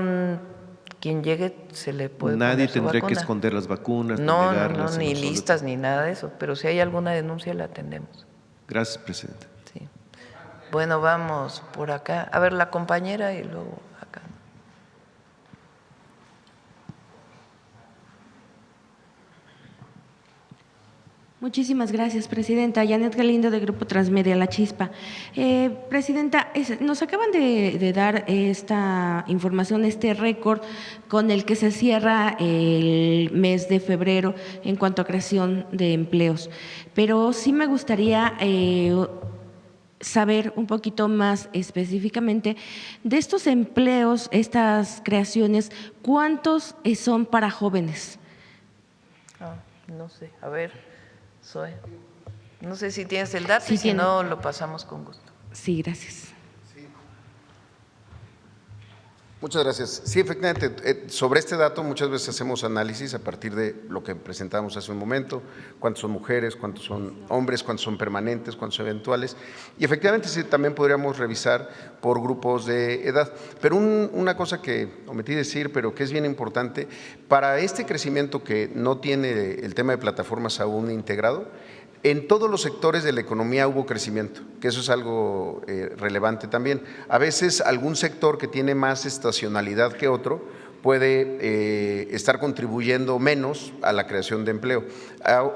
quien llegue se le puede Nadie poner su tendría vacuna. que esconder las vacunas, No, negarlas, ni en absoluto. listas ni nada de eso, pero si hay alguna denuncia la atendemos. Gracias, Presidenta. Sí. Bueno, vamos por acá. A ver, la compañera y luego acá. Muchísimas gracias, Presidenta. Janet Galindo, de Grupo Transmedia La Chispa. Presidenta, nos acaban de dar esta información, este récord con el que se cierra el mes de febrero en cuanto a creación de empleos. Pero sí me gustaría saber un poquito más específicamente de estos empleos, estas creaciones, ¿cuántos son para jóvenes? No sé, a ver. No sé si tienes el dato, Sí, y si tiene. no, lo pasamos con gusto. Sí, gracias. Muchas gracias. Sí, efectivamente, sobre este dato muchas veces hacemos análisis a partir de lo que presentamos hace un momento, cuántos son mujeres, cuántos son hombres, cuántos son permanentes, cuántos son eventuales. Y efectivamente sí, también podríamos revisar por grupos de edad. Pero una cosa que omití decir, pero que es bien importante, para este crecimiento que no tiene el tema de plataformas aún integrado, en todos los sectores de la economía hubo crecimiento, que eso es algo relevante también. A veces algún sector que tiene más estacionalidad que otro puede estar contribuyendo menos a la creación de empleo.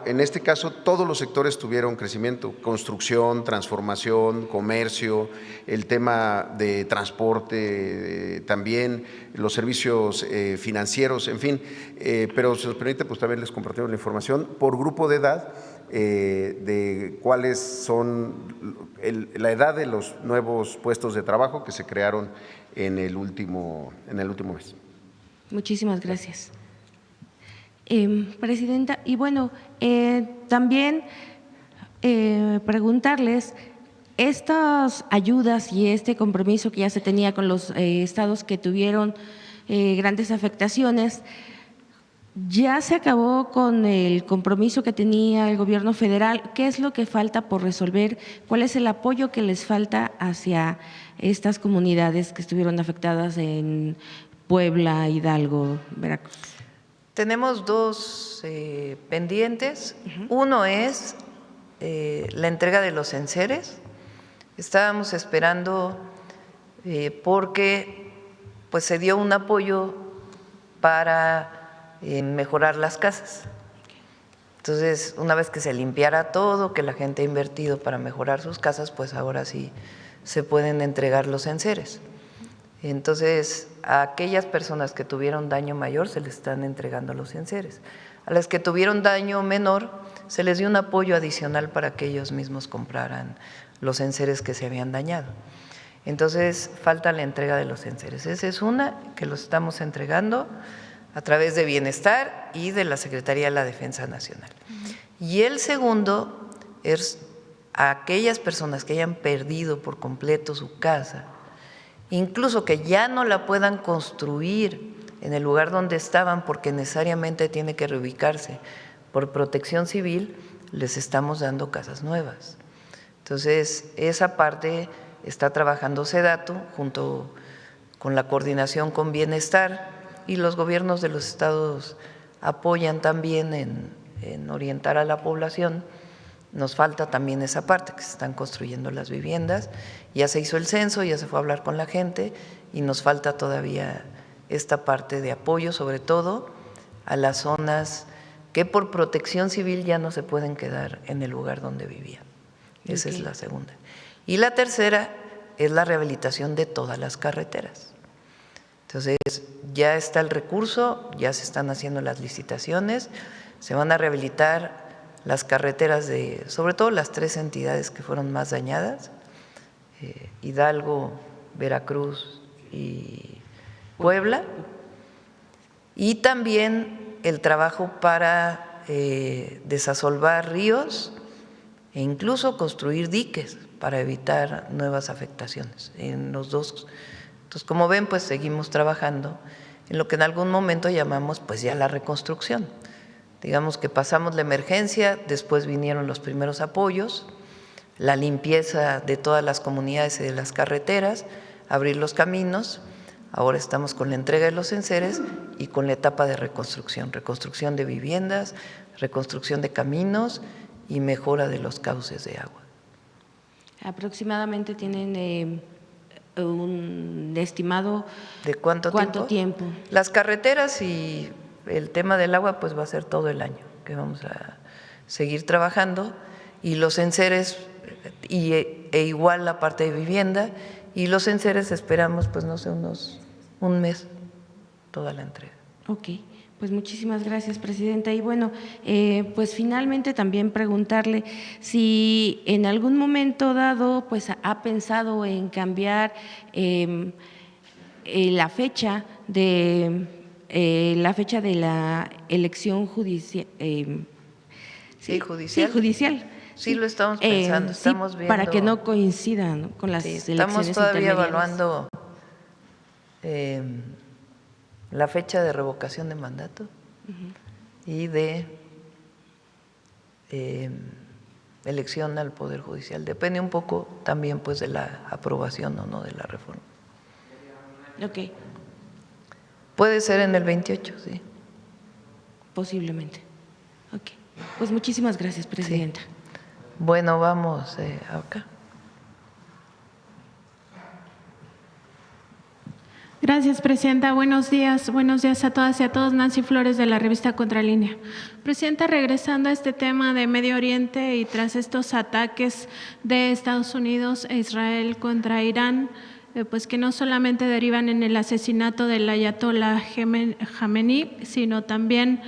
En este caso, todos los sectores tuvieron crecimiento: construcción, transformación, comercio, el tema de transporte, también los servicios financieros, en fin. Pero si nos permite, pues también les compartimos la información por grupo de edad, de cuáles son la edad de los nuevos puestos de trabajo que se crearon en el último mes. Muchísimas gracias. Presidenta, y bueno, también preguntarles, estas ayudas y este compromiso que ya se tenía con los estados que tuvieron grandes afectaciones, ¿ya se acabó con el compromiso que tenía el gobierno federal? ¿Qué es lo que falta por resolver? ¿Cuál es el apoyo que les falta hacia estas comunidades que estuvieron afectadas en Puebla, Hidalgo, Veracruz? Tenemos dos pendientes. Uno es la entrega de los enseres. Estábamos esperando porque pues se dio un apoyo para mejorar las casas. Entonces, una vez que se limpiara todo, que la gente ha invertido para mejorar sus casas, pues ahora sí se pueden entregar los enseres. Entonces, a aquellas personas que tuvieron daño mayor se les están entregando los enseres. A las que tuvieron daño menor se les dio un apoyo adicional para que ellos mismos compraran los enseres que se habían dañado. Entonces, falta la entrega de los enseres. Esa es una que los estamos entregando a través de Bienestar y de la Secretaría de la Defensa Nacional. Y el segundo es a aquellas personas que hayan perdido por completo su casa, incluso que ya no la puedan construir en el lugar donde estaban porque necesariamente tiene que reubicarse por protección civil, les estamos dando casas nuevas. Entonces, esa parte está trabajando SEDATU junto con la coordinación con Bienestar, y los gobiernos de los estados apoyan también en orientar a la población. Nos falta también esa parte, que se están construyendo las viviendas, ya se hizo el censo, ya se fue a hablar con la gente y nos falta todavía esta parte de apoyo, sobre todo a las zonas que por protección civil ya no se pueden quedar en el lugar donde vivían. Esa es la segunda. Y la tercera es la rehabilitación de todas las carreteras. Entonces, ya está el recurso, ya se están haciendo las licitaciones, se van a rehabilitar las carreteras de, sobre todo las 3 entidades que fueron más dañadas, Hidalgo, Veracruz y Puebla, y también el trabajo para desasolvar ríos e incluso construir diques para evitar nuevas afectaciones en los dos. Entonces, como ven, pues seguimos trabajando en lo que en algún momento llamamos pues ya la reconstrucción. Digamos que pasamos la emergencia, después vinieron los primeros apoyos, la limpieza de todas las comunidades y de las carreteras, abrir los caminos. Ahora estamos con la entrega de los enseres y con la etapa de reconstrucción, reconstrucción de viviendas, reconstrucción de caminos y mejora de los cauces de agua. Aproximadamente tienen un estimado ¿de cuánto tiempo? Las carreteras y el tema del agua pues va a ser todo el año que vamos a seguir trabajando, y los enseres e igual la parte de vivienda, y los enseres esperamos pues no sé, un mes toda la entrega. Ok. Pues muchísimas gracias, Presidenta. Y bueno, pues finalmente también preguntarle si en algún momento dado pues ha pensado en cambiar la fecha de la elección judicial. Sí, judicial. Sí, judicial. Sí, lo estamos pensando, estamos viendo. Para que no coincidan con las elecciones estamos todavía intermedias. Evaluando la fecha de revocación de mandato y de elección al Poder Judicial. Depende un poco también pues de la aprobación o no de la reforma. Ok. Puede ser en el 28, sí. Posiblemente. Ok. Pues muchísimas gracias, Presidenta. Sí. Bueno, vamos acá. Gracias, Presidenta. Buenos días a todas y a todos. Nancy Flores, de la revista Contralínea. Presidenta, regresando a este tema de Medio Oriente y tras estos ataques de Estados Unidos e Israel contra Irán, pues que no solamente derivan en el asesinato del ayatolá Jamenei, sino también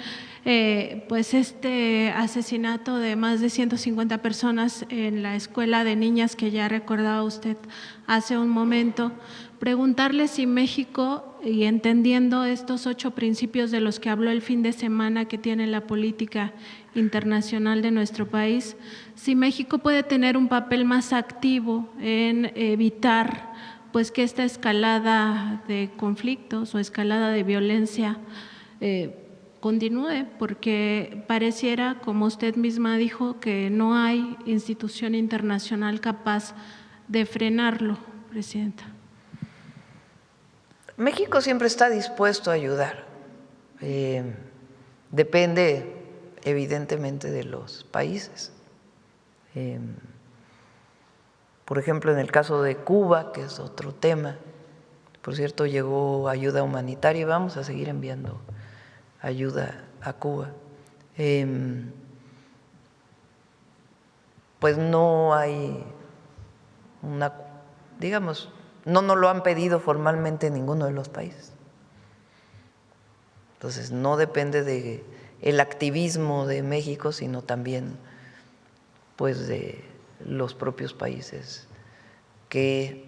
pues este asesinato de más de 150 personas en la escuela de niñas que ya recordaba usted hace un momento. Preguntarle si México y entendiendo estos 8 principios de los que habló el fin de semana que tiene la política internacional de nuestro país, si México puede tener un papel más activo en evitar pues que esta escalada de conflictos o escalada de violencia continúe, porque pareciera, como usted misma dijo, que no hay institución internacional capaz de frenarlo, Presidenta. México siempre está dispuesto a ayudar. Depende evidentemente de los países. Por ejemplo, en el caso de Cuba, que es otro tema, por cierto, llegó ayuda humanitaria y vamos a seguir enviando ayuda a Cuba. Pues no hay una, digamos, no nos lo han pedido formalmente ninguno de los países. Entonces, no depende de el activismo de México, sino también pues de los propios países que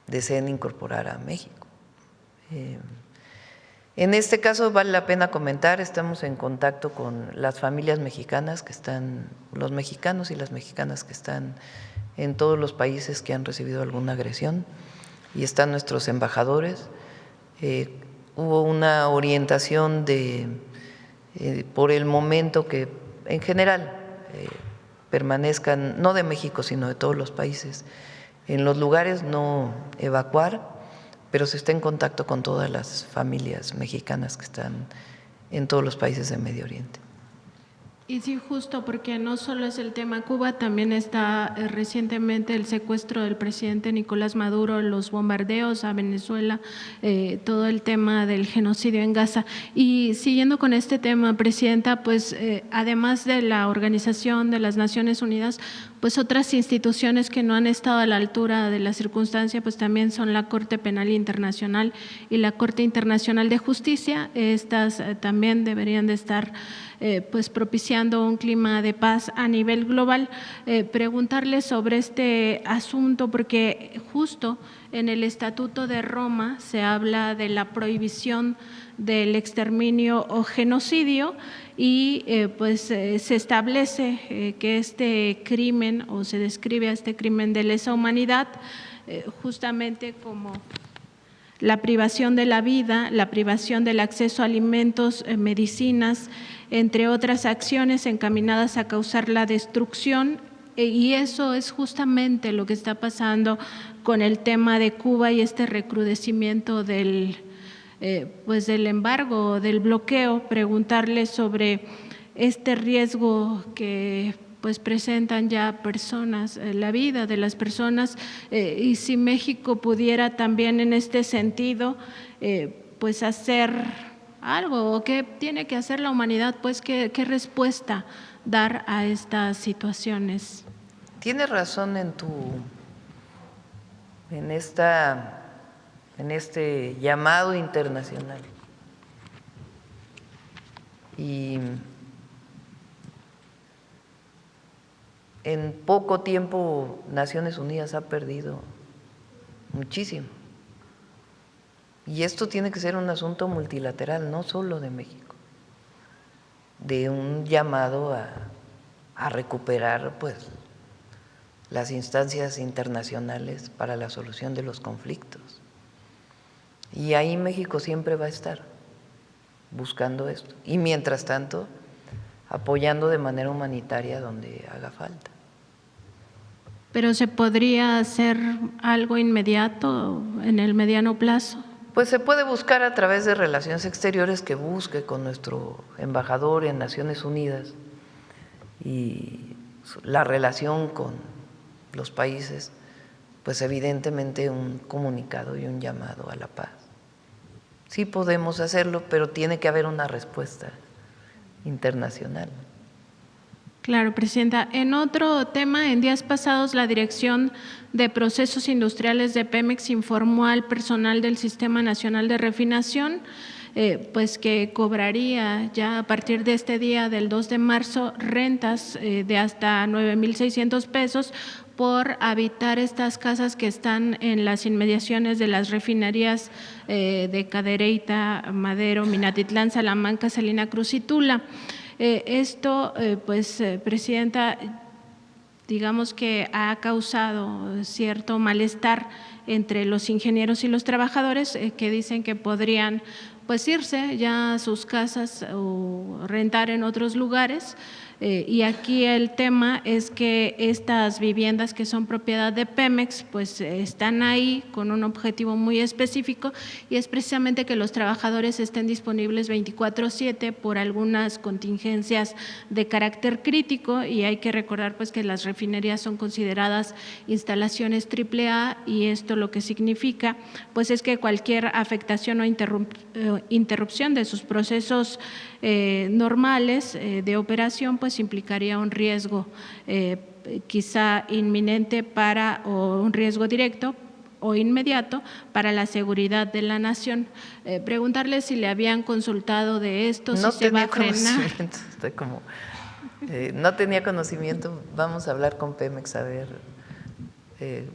deseen incorporar a México. En este caso vale la pena comentar, estamos en contacto con las familias mexicanas que están, los mexicanos y las mexicanas que están en todos los países que han recibido alguna agresión, y están nuestros embajadores. Hubo una orientación por el momento que en general permanezcan, no de México, sino de todos los países, en los lugares, no evacuar, pero se está en contacto con todas las familias mexicanas que están en todos los países de Medio Oriente. Y sí, justo porque no solo es el tema Cuba, también está recientemente el secuestro del presidente Nicolás Maduro, los bombardeos a Venezuela, todo el tema del genocidio en Gaza. Y siguiendo con este tema, Presidenta, pues además de la Organización de las Naciones Unidas, pues otras instituciones que no han estado a la altura de la circunstancia, pues también son la Corte Penal Internacional y la Corte Internacional de Justicia. Estas también deberían de estar pues propiciando un clima de paz a nivel global. Preguntarle sobre este asunto, porque justo en el Estatuto de Roma se habla de la prohibición del exterminio o genocidio y pues se establece que este crimen, o se describe a este crimen de lesa humanidad justamente como la privación de la vida, la privación del acceso a alimentos, medicinas, entre otras acciones encaminadas a causar la destrucción, y eso es justamente lo que está pasando con el tema de Cuba y este recrudecimiento del embargo, del bloqueo. Preguntarle sobre este riesgo que pues presentan ya personas, la vida de las personas, y si México pudiera también en este sentido pues hacer algo, o qué tiene que hacer la humanidad, pues qué respuesta dar a estas situaciones. Tienes razón en este llamado internacional. Y en poco tiempo Naciones Unidas ha perdido muchísimo. Y esto tiene que ser un asunto multilateral, no solo de México, de un llamado a recuperar pues las instancias internacionales para la solución de los conflictos. Y ahí México siempre va a estar buscando esto. Y mientras tanto, apoyando de manera humanitaria donde haga falta. ¿Pero se podría hacer algo inmediato en el mediano plazo? Pues se puede buscar a través de Relaciones Exteriores, que busque con nuestro embajador en Naciones Unidas y la relación con los países, pues evidentemente un comunicado y un llamado a la paz. Sí podemos hacerlo, pero tiene que haber una respuesta internacional. Claro, Presidenta. En otro tema, en días pasados la Dirección de Procesos Industriales de Pemex informó al personal del Sistema Nacional de Refinación pues que cobraría ya a partir de este día del 2 de marzo rentas de hasta 9,600 pesos por habitar estas casas que están en las inmediaciones de las refinerías de Cadereyta, Madero, Minatitlán, Salamanca, Salina Cruz y Tula. Esto, Presidenta, digamos que ha causado cierto malestar entre los ingenieros y los trabajadores que dicen que podrían irse ya a sus casas o rentar en otros lugares. Y aquí el tema es que estas viviendas que son propiedad de Pemex, están ahí con un objetivo muy específico y es precisamente que los trabajadores estén disponibles 24/7 por algunas contingencias de carácter crítico, y hay que recordar que las refinerías son consideradas instalaciones AAA, y esto lo que significa es que cualquier afectación o interrupción de sus procesos normales de operación implicaría un riesgo quizá inminente o un riesgo directo o inmediato para la seguridad de la nación. Preguntarle si le habían consultado de esto, no si se va a frenar. No tenía conocimiento, vamos a hablar con Pemex a ver,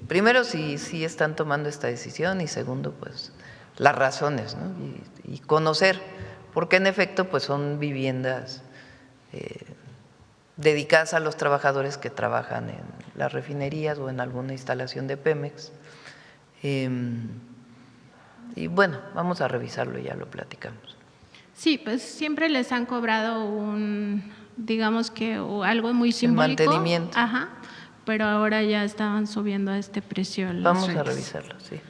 primero si están tomando esta decisión y segundo las razones, ¿no? y conocer, porque en efecto son viviendas dedicadas a los trabajadores que trabajan en las refinerías o en alguna instalación de Pemex. Y bueno, vamos a revisarlo y ya lo platicamos. Sí, siempre les han cobrado digamos que algo muy simbólico. El mantenimiento. Ajá, pero ahora ya estaban subiendo a este precio. Vamos a revisarlo, sí.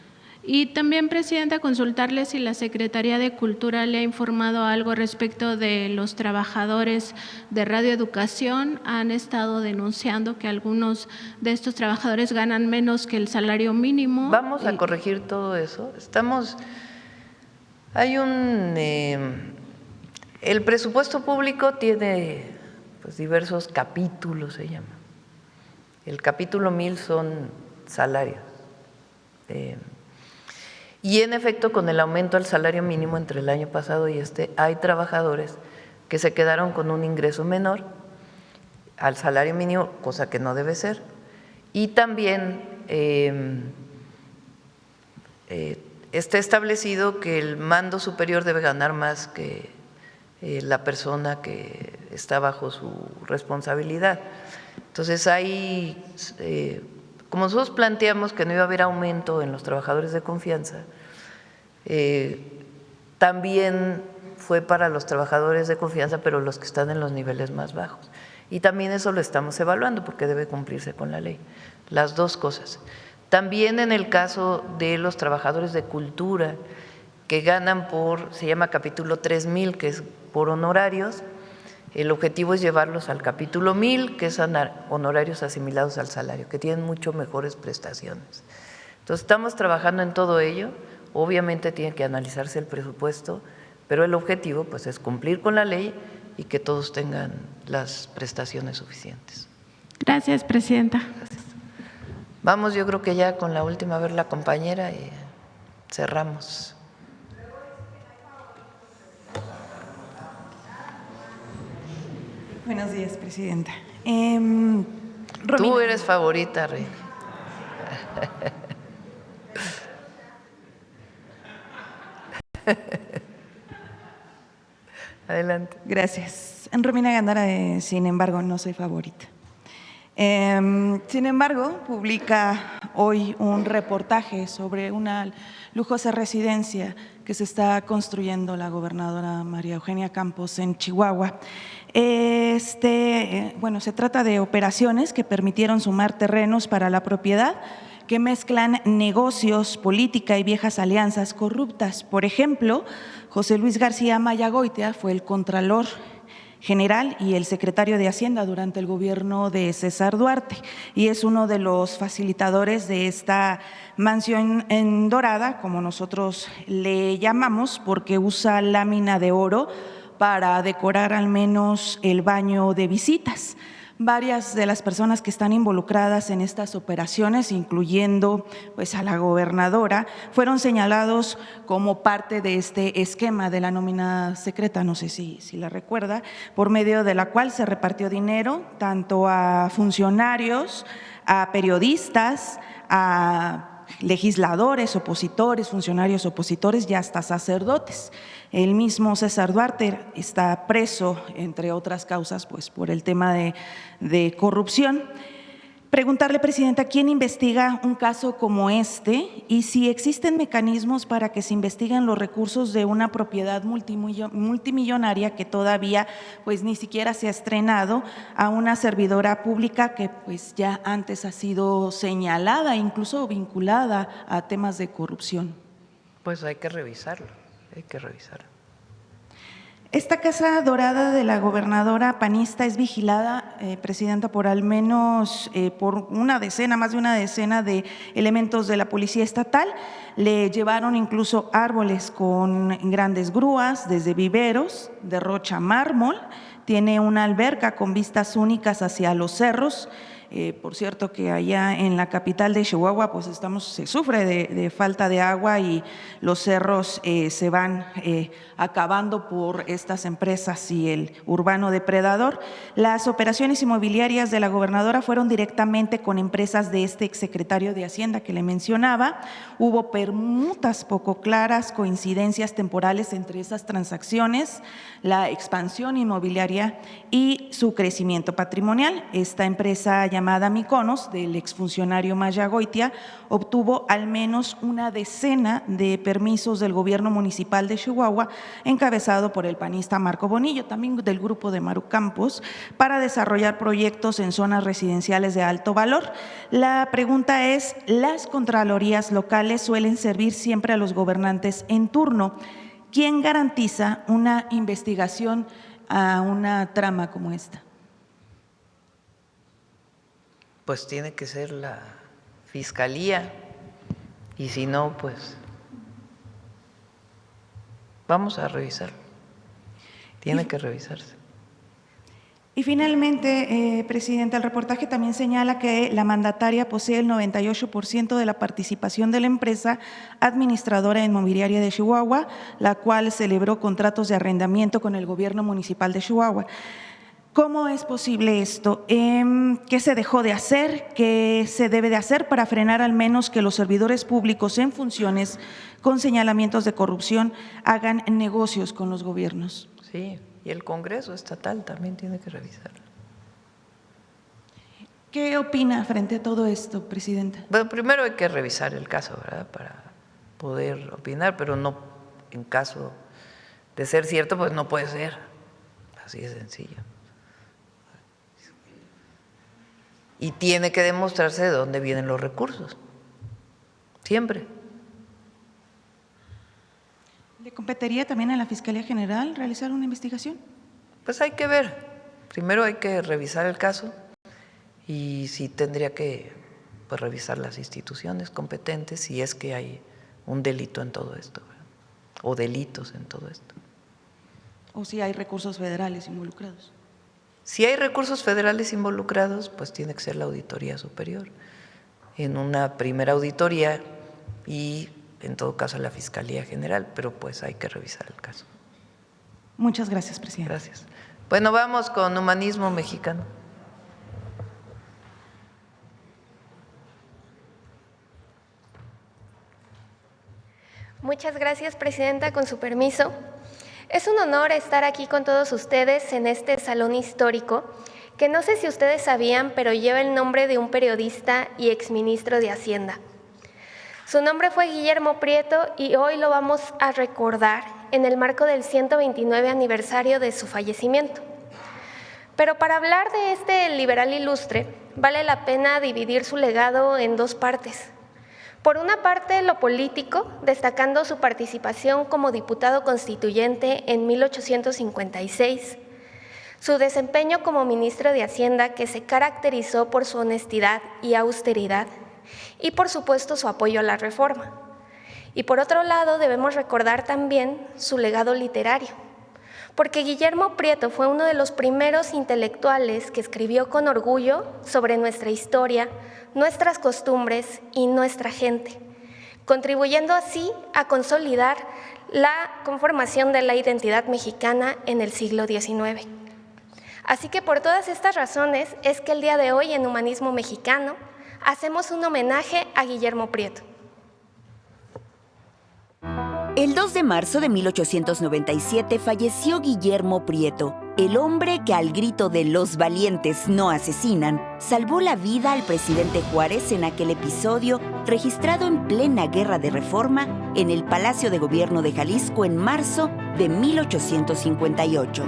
Y también, Presidenta, consultarle si la Secretaría de Cultura le ha informado algo respecto de los trabajadores de radioeducación. Han estado denunciando que algunos de estos trabajadores ganan menos que el salario mínimo. Vamos a corregir todo eso. El presupuesto público tiene diversos capítulos, se llama. El capítulo 1000 son salarios. Y en efecto, con el aumento al salario mínimo entre el año pasado y hay trabajadores que se quedaron con un ingreso menor al salario mínimo, cosa que no debe ser. Y también está establecido que el mando superior debe ganar más que la persona que está bajo su responsabilidad. Entonces, como nosotros planteamos que no iba a haber aumento en los trabajadores de confianza, también fue para los trabajadores de confianza, pero los que están en los niveles más bajos. Y también eso lo estamos evaluando porque debe cumplirse con la ley, las dos cosas. También en el caso de los trabajadores de cultura que ganan se llama capítulo 3000, que es por honorarios. El objetivo es llevarlos al capítulo 1000, que es honorarios asimilados al salario, que tienen mucho mejores prestaciones. Entonces, estamos trabajando en todo ello. Obviamente tiene que analizarse el presupuesto, pero el objetivo es cumplir con la ley y que todos tengan las prestaciones suficientes. Gracias, Presidenta. Gracias. Vamos, yo creo que ya con la última, a ver la compañera y cerramos. Buenos días, Presidenta. Tú eres favorita, Rey. Adelante. Gracias. Romina Gándara, sin embargo, no soy favorita. Sin embargo, publica hoy un reportaje sobre una lujosa residencia que se está construyendo la gobernadora María Eugenia Campos en Chihuahua. Se trata de operaciones que permitieron sumar terrenos para la propiedad que mezclan negocios, política y viejas alianzas corruptas. Por ejemplo, José Luis García Mayagoitia fue el contralor general y el secretario de Hacienda durante el gobierno de César Duarte y es uno de los facilitadores de esta mansión en dorada, como nosotros le llamamos, porque usa lámina de oro para decorar al menos el baño de visitas. Varias de las personas que están involucradas en estas operaciones, incluyendo pues, a la gobernadora, fueron señalados como parte de este esquema de la nómina secreta, no sé si la recuerda, por medio de la cual se repartió dinero tanto a funcionarios, a periodistas, a legisladores, opositores, funcionarios opositores y hasta sacerdotes. El mismo César Duarte está preso, entre otras causas, pues por el tema de corrupción. Preguntarle, Presidenta, ¿quién investiga un caso como este y si existen mecanismos para que se investiguen los recursos de una propiedad multimillonaria que todavía pues ni siquiera se ha estrenado a una servidora pública que pues ya antes ha sido señalada, incluso vinculada a temas de corrupción? Pues hay que revisarlo, hay que revisarlo. Esta Casa Dorada de la gobernadora panista es vigilada, Presidenta, por al menos por una decena, más de una decena de elementos de la Policía Estatal. Le llevaron incluso árboles con grandes grúas, desde viveros, de rocha mármol. Tiene una alberca con vistas únicas hacia los cerros. Por cierto que allá en la capital de Chihuahua pues se sufre de falta de agua y los cerros se van acabando por estas empresas y el urbano depredador. Las operaciones inmobiliarias de la gobernadora fueron directamente con empresas de este exsecretario de Hacienda que le mencionaba. Hubo permutas poco claras, coincidencias temporales entre esas transacciones, la expansión inmobiliaria y su crecimiento patrimonial. Esta empresa llamada Mykonos, del exfuncionario Maya Goitia, obtuvo al menos una decena de permisos del gobierno municipal de Chihuahua, encabezado por el panista Marco Bonillo, también del grupo de Maru Campos, para desarrollar proyectos en zonas residenciales de alto valor. La pregunta es, ¿las contralorías locales suelen servir siempre a los gobernantes en turno? ¿Quién garantiza una investigación a una trama como esta? Pues tiene que ser la Fiscalía y si no, pues vamos a revisarlo. Tiene que revisarse. Y finalmente, Presidenta, el reportaje también señala que la mandataria posee el 98% de la participación de la empresa administradora inmobiliaria de Chihuahua, la cual celebró contratos de arrendamiento con el gobierno municipal de Chihuahua. ¿Cómo es posible esto? ¿Qué se dejó de hacer? ¿Qué se debe de hacer para frenar al menos que los servidores públicos en funciones con señalamientos de corrupción hagan negocios con los gobiernos? Sí, y el Congreso estatal también tiene que revisarlo. ¿Qué opina frente a todo esto, Presidenta? Bueno, primero hay que revisar el caso, ¿verdad?, para poder opinar, pero no, en caso de ser cierto, pues no puede ser. Así de sencillo. Y tiene que demostrarse de dónde vienen los recursos, siempre. ¿Le competiría también a la Fiscalía General realizar una investigación? Pues hay que ver. Primero hay que revisar el caso y sí tendría que pues, revisar las instituciones competentes si es que hay un delito en todo esto, ¿verdad?, o delitos en todo esto. ¿O si hay recursos federales involucrados? Si hay recursos federales involucrados, pues tiene que ser la Auditoría Superior, en una primera auditoría y en todo caso la Fiscalía General, pero pues hay que revisar el caso. Muchas gracias, Presidenta. Gracias. Bueno, vamos con Humanismo Mexicano. Muchas gracias, Presidenta, con su permiso. Es un honor estar aquí con todos ustedes en este salón histórico, que no sé si ustedes sabían, pero lleva el nombre de un periodista y exministro de Hacienda. Su nombre fue Guillermo Prieto y hoy lo vamos a recordar en el marco del 129 aniversario de su fallecimiento. Pero para hablar de este liberal ilustre, vale la pena dividir su legado en dos partes. Por una parte, lo político, destacando su participación como diputado constituyente en 1856, su desempeño como ministro de Hacienda, que se caracterizó por su honestidad y austeridad, y por supuesto su apoyo a la reforma. Y por otro lado, debemos recordar también su legado literario, porque Guillermo Prieto fue uno de los primeros intelectuales que escribió con orgullo sobre nuestra historia, nuestras costumbres y nuestra gente, contribuyendo así a consolidar la conformación de la identidad mexicana en el siglo XIX. Así que por todas estas razones es que el día de hoy en Humanismo Mexicano hacemos un homenaje a Guillermo Prieto. El 2 de marzo de 1897 falleció Guillermo Prieto, el hombre que al grito de "los valientes no asesinan", salvó la vida al presidente Juárez en aquel episodio registrado en plena Guerra de Reforma en el Palacio de Gobierno de Jalisco en marzo de 1858.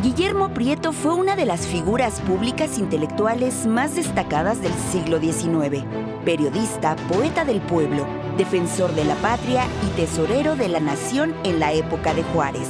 Guillermo Prieto fue una de las figuras públicas intelectuales más destacadas del siglo XIX, periodista, poeta del pueblo, defensor de la patria y tesorero de la nación en la época de Juárez.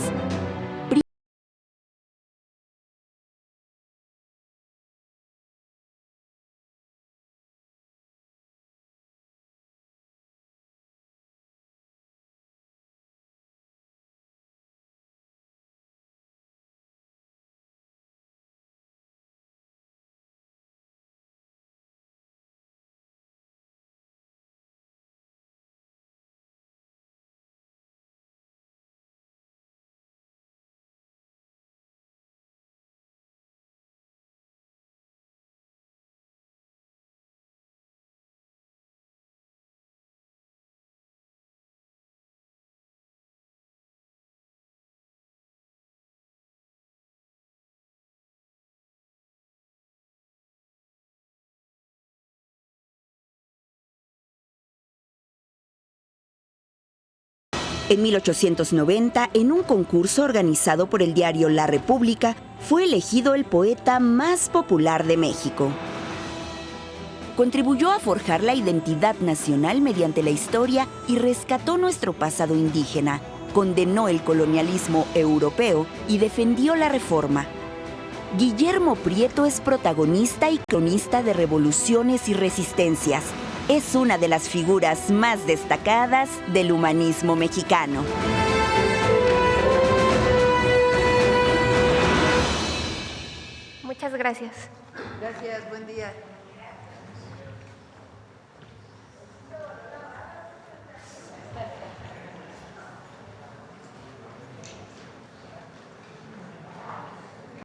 En 1890, en un concurso organizado por el diario La República, fue elegido el poeta más popular de México. Contribuyó a forjar la identidad nacional mediante la historia y rescató nuestro pasado indígena, condenó el colonialismo europeo y defendió la reforma. Guillermo Prieto es protagonista y cronista de revoluciones y resistencias. Es una de las figuras más destacadas del humanismo mexicano. Muchas gracias. Gracias, buen día.